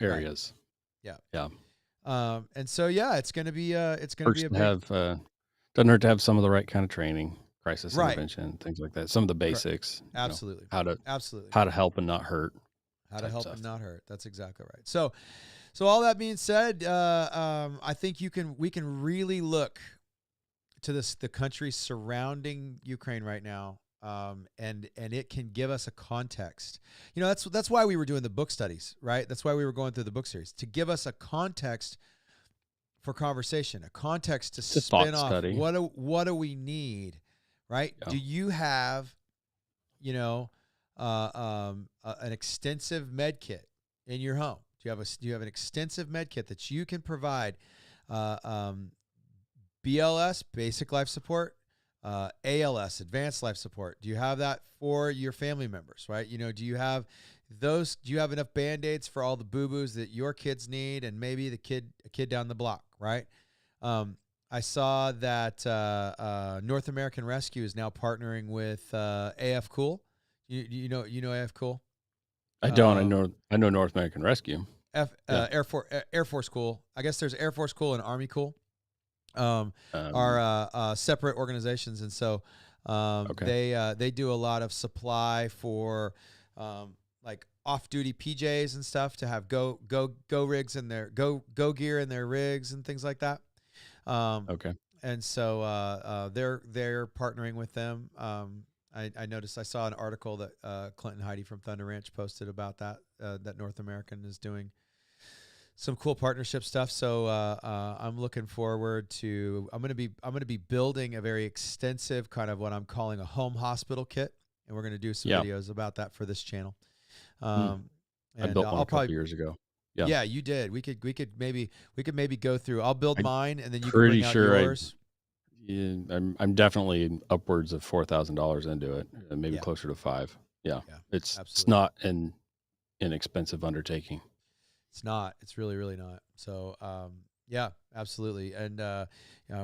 A: areas.
B: Right.
A: Yeah.
B: And so, yeah, it's going to be a big,
A: doesn't hurt to have some of the right kind of training, crisis intervention, things like that. Some of the basics.
B: Absolutely.
A: You know, how to help and not hurt.
B: How to help and not hurt. That's exactly right. So all that being said, I think we can really look to the countries surrounding Ukraine right now, and it can give us a context. You know, that's why we were doing the book studies, right? That's why we were going through the book series, to give us a context for conversation, a context to spin off.
A: Study.
B: What do we need, right? Yeah. Do you have, you know, an extensive med kit in your home? Do you have an extensive med kit that you can provide? BLS, basic life support, ALS, advanced life support? Do you have that for your family members, right? Do you have those? Do you have enough Band-Aids for all the boo-boos that your kids need, and maybe a kid down the block, right? I saw that North American Rescue is now partnering with AF Cool. You know AF Cool?
A: I don't. I know North American Rescue. Yeah.
B: Air Force Cool. I guess there's Air Force Cool and Army Cool. Are separate organizations, and so they do a lot of supply for like off-duty PJs and stuff to have go rigs in their go gear in their rigs and things like that. And so they're partnering with them. I noticed, I saw an article that Clint and Heidi from Thunder Ranch posted about that North American is doing some cool partnership stuff. So I'm looking forward to. I'm gonna be building a very extensive kind of what I'm calling a home hospital kit, and we're gonna do some videos about that for this channel.
A: I built one a couple years ago.
B: Yeah, you did. We could maybe go through. I'll build mine, and then you can bring out yours.
A: I'm definitely upwards of $4,000 into it, and maybe closer to $5,000. Yeah, it's not an inexpensive undertaking.
B: It's not. It's really, really not. So, yeah, absolutely. And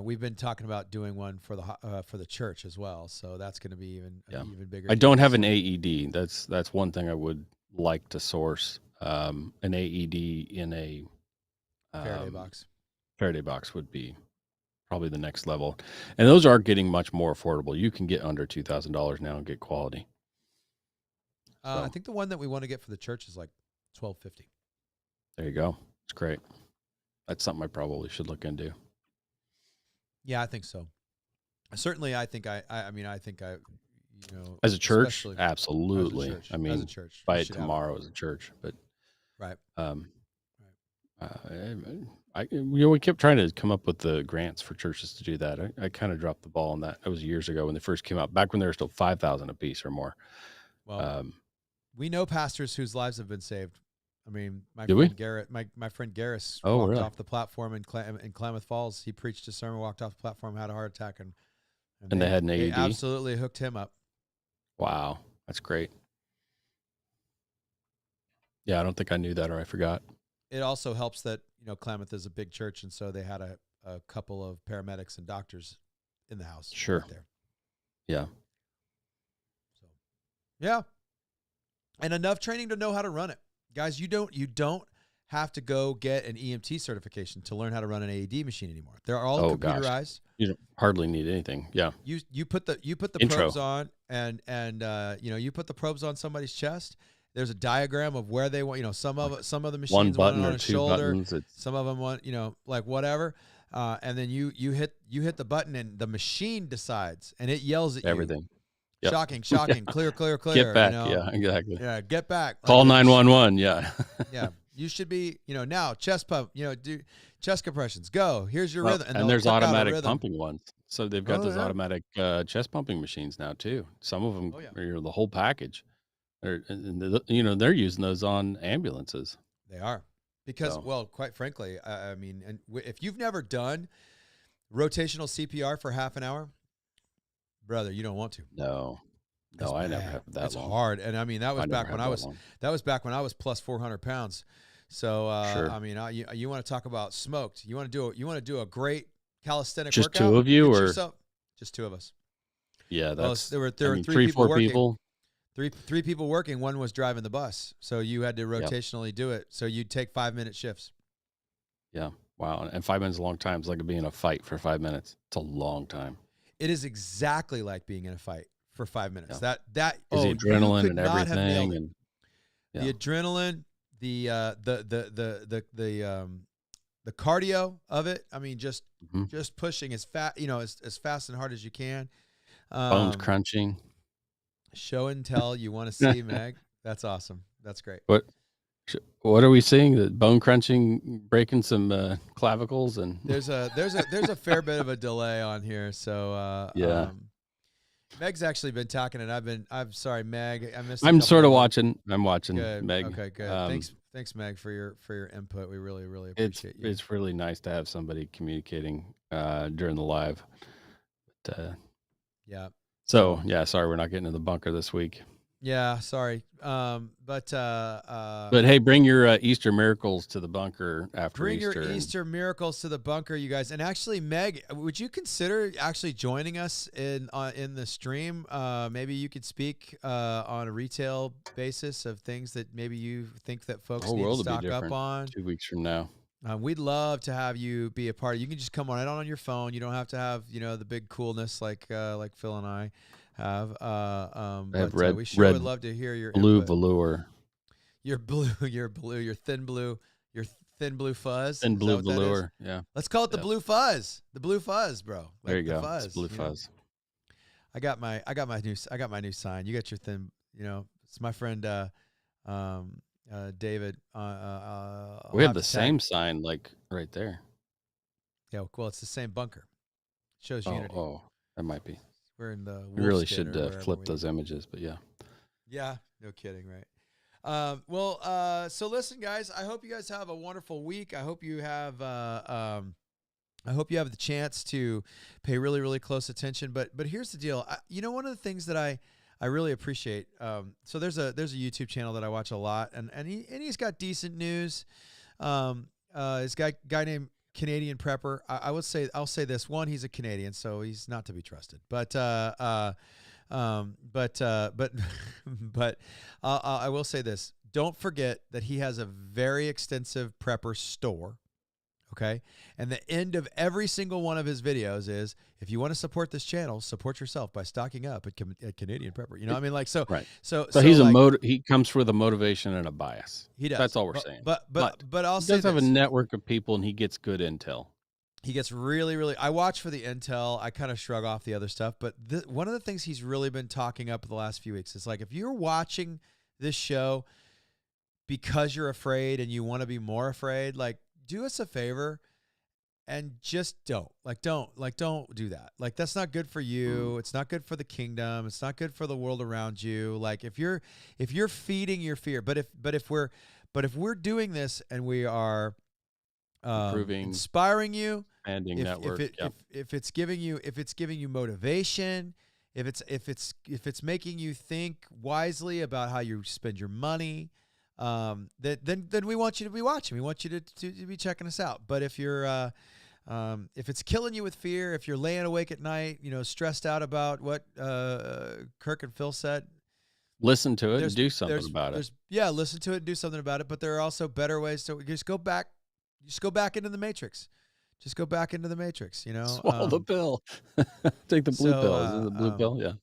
B: we've been talking about doing one for the church as well. So that's going to be even bigger.
A: I don't have an AED. That's one thing I would like to source. An AED in a
B: Faraday box.
A: Faraday box would be probably the next level, and those are getting much more affordable. You can get under $2,000 now and get quality.
B: I think the one that we want to get for the church is like $1,250.
A: There you go. It's great. That's something I probably should look into.
B: Yeah, I think so. Certainly, I think I
A: as a church, absolutely.
B: As a church,
A: I mean,
B: as a church,
A: by tomorrow as a church, but
B: right.
A: We kept trying to come up with the grants for churches to do that. I kind of dropped the ball on that. That was years ago when they first came out, back when they were still $5,000 a piece or more.
B: Well, we know pastors whose lives have been saved. I mean, my friend Garris walked off the platform in Klamath Falls. He preached a sermon, walked off the platform, had a heart attack, and
A: they had an AED.
B: They absolutely hooked him up.
A: Wow, that's great. Yeah, I don't think I knew that, or I forgot.
B: It also helps that Klamath is a big church, and so they had a couple of paramedics and doctors in the house.
A: Sure.
B: Right there.
A: Yeah.
B: So, yeah, and enough training to know how to run it. Guys, you don't have to go get an EMT certification to learn how to run an AED machine anymore. They're all computerized.
A: Gosh. You don't hardly need anything. Yeah.
B: You put the probes on, and you put the probes on somebody's chest. There's a diagram of where they want. Some of the machines
A: one button
B: want it on
A: or
B: a
A: two
B: shoulder.
A: buttons.
B: Some of them want like whatever. And then you hit the button, and the machine decides, and it yells at
A: everything.
B: You. Yep. Shocking, clear.
A: Get back. Yeah, exactly.
B: Yeah, get back.
A: Call 911. Yeah.
B: Yeah. You should be, now chest pump, do chest compressions. Go. Here's your rhythm.
A: And there's automatic pumping ones. So they've got those automatic chest pumping machines now too. Some of them are the whole package. They're using those on ambulances.
B: They are. Because, quite frankly, I mean, and if you've never done rotational CPR for half an hour, brother, you don't want to.
A: No, I never have that.
B: It's hard, and I mean that was back when I was plus 400 pounds. So
A: sure.
B: I mean, you want to talk about smoked? You want to do a great calisthenic
A: just
B: workout?
A: Two of you, or
B: just two of us?
A: Yeah,
B: there were three people working. Three people working. One was driving the bus, so you had to rotationally do it. So you'd take 5-minute shifts.
A: Yeah, wow, and 5 minutes is a long time. It's like being in a fight for 5 minutes. It's a long time.
B: It is exactly like being in a fight for 5 minutes.
A: Yeah.
B: The
A: adrenaline and everything, and
B: the adrenaline, the cardio of it. I mean, just pushing as fast, as fast and hard as you can.
A: Bones crunching.
B: Show and tell you want to see, Meg. That's awesome. That's great.
A: What are we seeing? The bone crunching, breaking some clavicles, and
B: there's a fair bit of a delay on here. So Meg's actually been talking, and I'm sorry, Meg.
A: I'm sort of watching. I'm watching
B: good.
A: Meg.
B: Okay, good. Thanks, Meg, for your input. We really, really appreciate you.
A: It's really nice to have somebody communicating during the live. But,
B: Yeah.
A: So yeah, sorry we're not getting to the bunker this week.
B: Yeah, sorry. But
A: hey, bring your Easter miracles to the bunker after
B: bring
A: Easter.
B: your Easter miracles to the bunker, you guys. And actually, Meg, would you consider actually joining us in the stream? Maybe you could speak on a retail basis of things that maybe you think that folks need to stock up on.
A: 2 weeks from now.
B: We'd love to have you be a part. You can just come on your phone. You don't have to have the big coolness like Phil and I have. We sure would love to hear your
A: blue
B: input.
A: velour.
B: Your thin blue fuzz.
A: Thin blue velour. Yeah.
B: Let's call it the blue fuzz. The blue fuzz, bro.
A: There you go.
B: Fuzz,
A: it's blue fuzz.
B: I got my new sign. You got your thin. It's my friend David.
A: We have the same sign, like right there.
B: Yeah, well, it's the same bunker. It shows unity.
A: Oh, that might be.
B: We're in the.
A: We really should flip those images, but yeah.
B: Yeah, no kidding, right? So listen, guys. I hope you guys have a wonderful week. I hope you have the chance to pay really, really close attention. But here's the deal. One of the things that I really appreciate. So there's a YouTube channel that I watch a lot, and he's got decent news. This guy named Canadian Prepper. I'll say this. One, he's a Canadian, so he's not to be trusted. But I will say this. Don't forget that he has a very extensive prepper store. Okay. And the end of every single one of his videos is, if you want to support this channel, support yourself by stocking up at Canadian Prepper. You know what I mean? Like, so,
A: right.
B: So
A: he's he comes with a motivation and a bias.
B: He does.
A: That's all we're saying.
B: But I'll say
A: he does have a network of people, and he gets good intel.
B: He gets really, really, I watch for the intel. I kind of shrug off the other stuff. But one of the things he's really been talking up the last few weeks is, like, if you're watching this show because you're afraid and you want to be more afraid, like, do us a favor and just don't do that. Like, that's not good for you. It's not good for the kingdom. It's not good for the world around you. Like, if you're feeding your fear, but if we're doing this and we are inspiring you, if it's giving you motivation, if it's making you think wisely about how you spend your money, then we want you to be watching. We want you to be checking us out. But if you're if it's killing you with fear, if you're laying awake at night, stressed out about what Kirk and Phil said,
A: listen to it and do something about it.
B: Yeah, listen to it and do something about it. But there are also better ways to just go back. Just go back into the matrix. Just go back into the matrix.
A: Swallow the pill. Take the blue pill. Is it the blue pill? Yeah.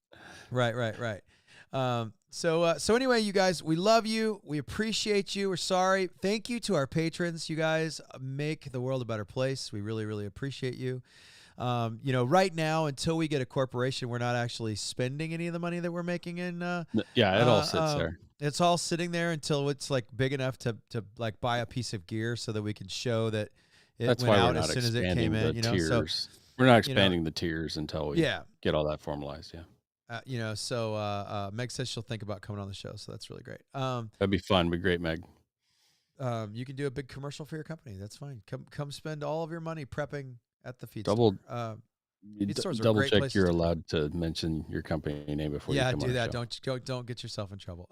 B: Right. So anyway, you guys, we love you. We appreciate you. We're sorry. Thank you to our patrons. You guys make the world a better place. We really, really appreciate you. Right now, until we get a corporation, we're not actually spending any of the money that we're making in.
A: It all sits there.
B: It's all sitting there until it's like big enough to like buy a piece of gear so that we can show that it went out as soon as it came in. So
A: we're not expanding the tiers until we get all that formalized. Yeah.
B: Meg says she'll think about coming on the show, so that's really great.
A: That'd be fun. Be great, Meg.
B: You can do a big commercial for your company. That's fine. Come spend all of your money prepping at the feed
A: store.
B: Double
A: check you're allowed to mention your company name before you come on the show.
B: Yeah, do that. Don't get yourself in trouble.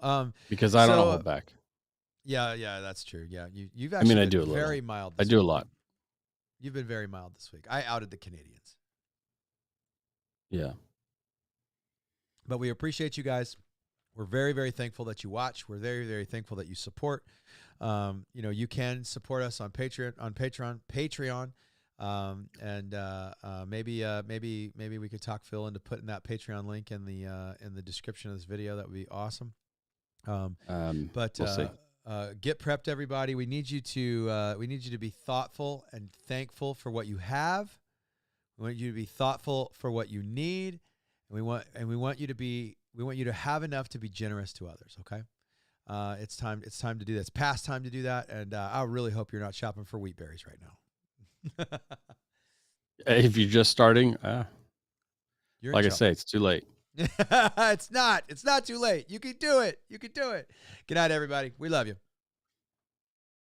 A: Because I don't hold back.
B: Yeah, that's true. Yeah, you've actually been very mild.
A: I do a lot.
B: You've been very mild this week. I outed the Canadians.
A: Yeah.
B: But we appreciate you guys. We're very, very thankful that you watch. We're very, very thankful that you support. You can support us on Patreon. Maybe we could talk Phil into putting that Patreon link in the description of this video. That would be awesome.
A: We'll see.
B: Get prepped, everybody. We need you to be thoughtful and thankful for what you have. We want you to be thoughtful for what you need, and we want you to have enough to be generous to others. Okay. It's time to do that. It's past time to do that. And I really hope you're not shopping for wheat berries right now.
A: If you're just starting, like I say, it's too late.
B: It's not too late. You can do it. Good night, everybody. We love you.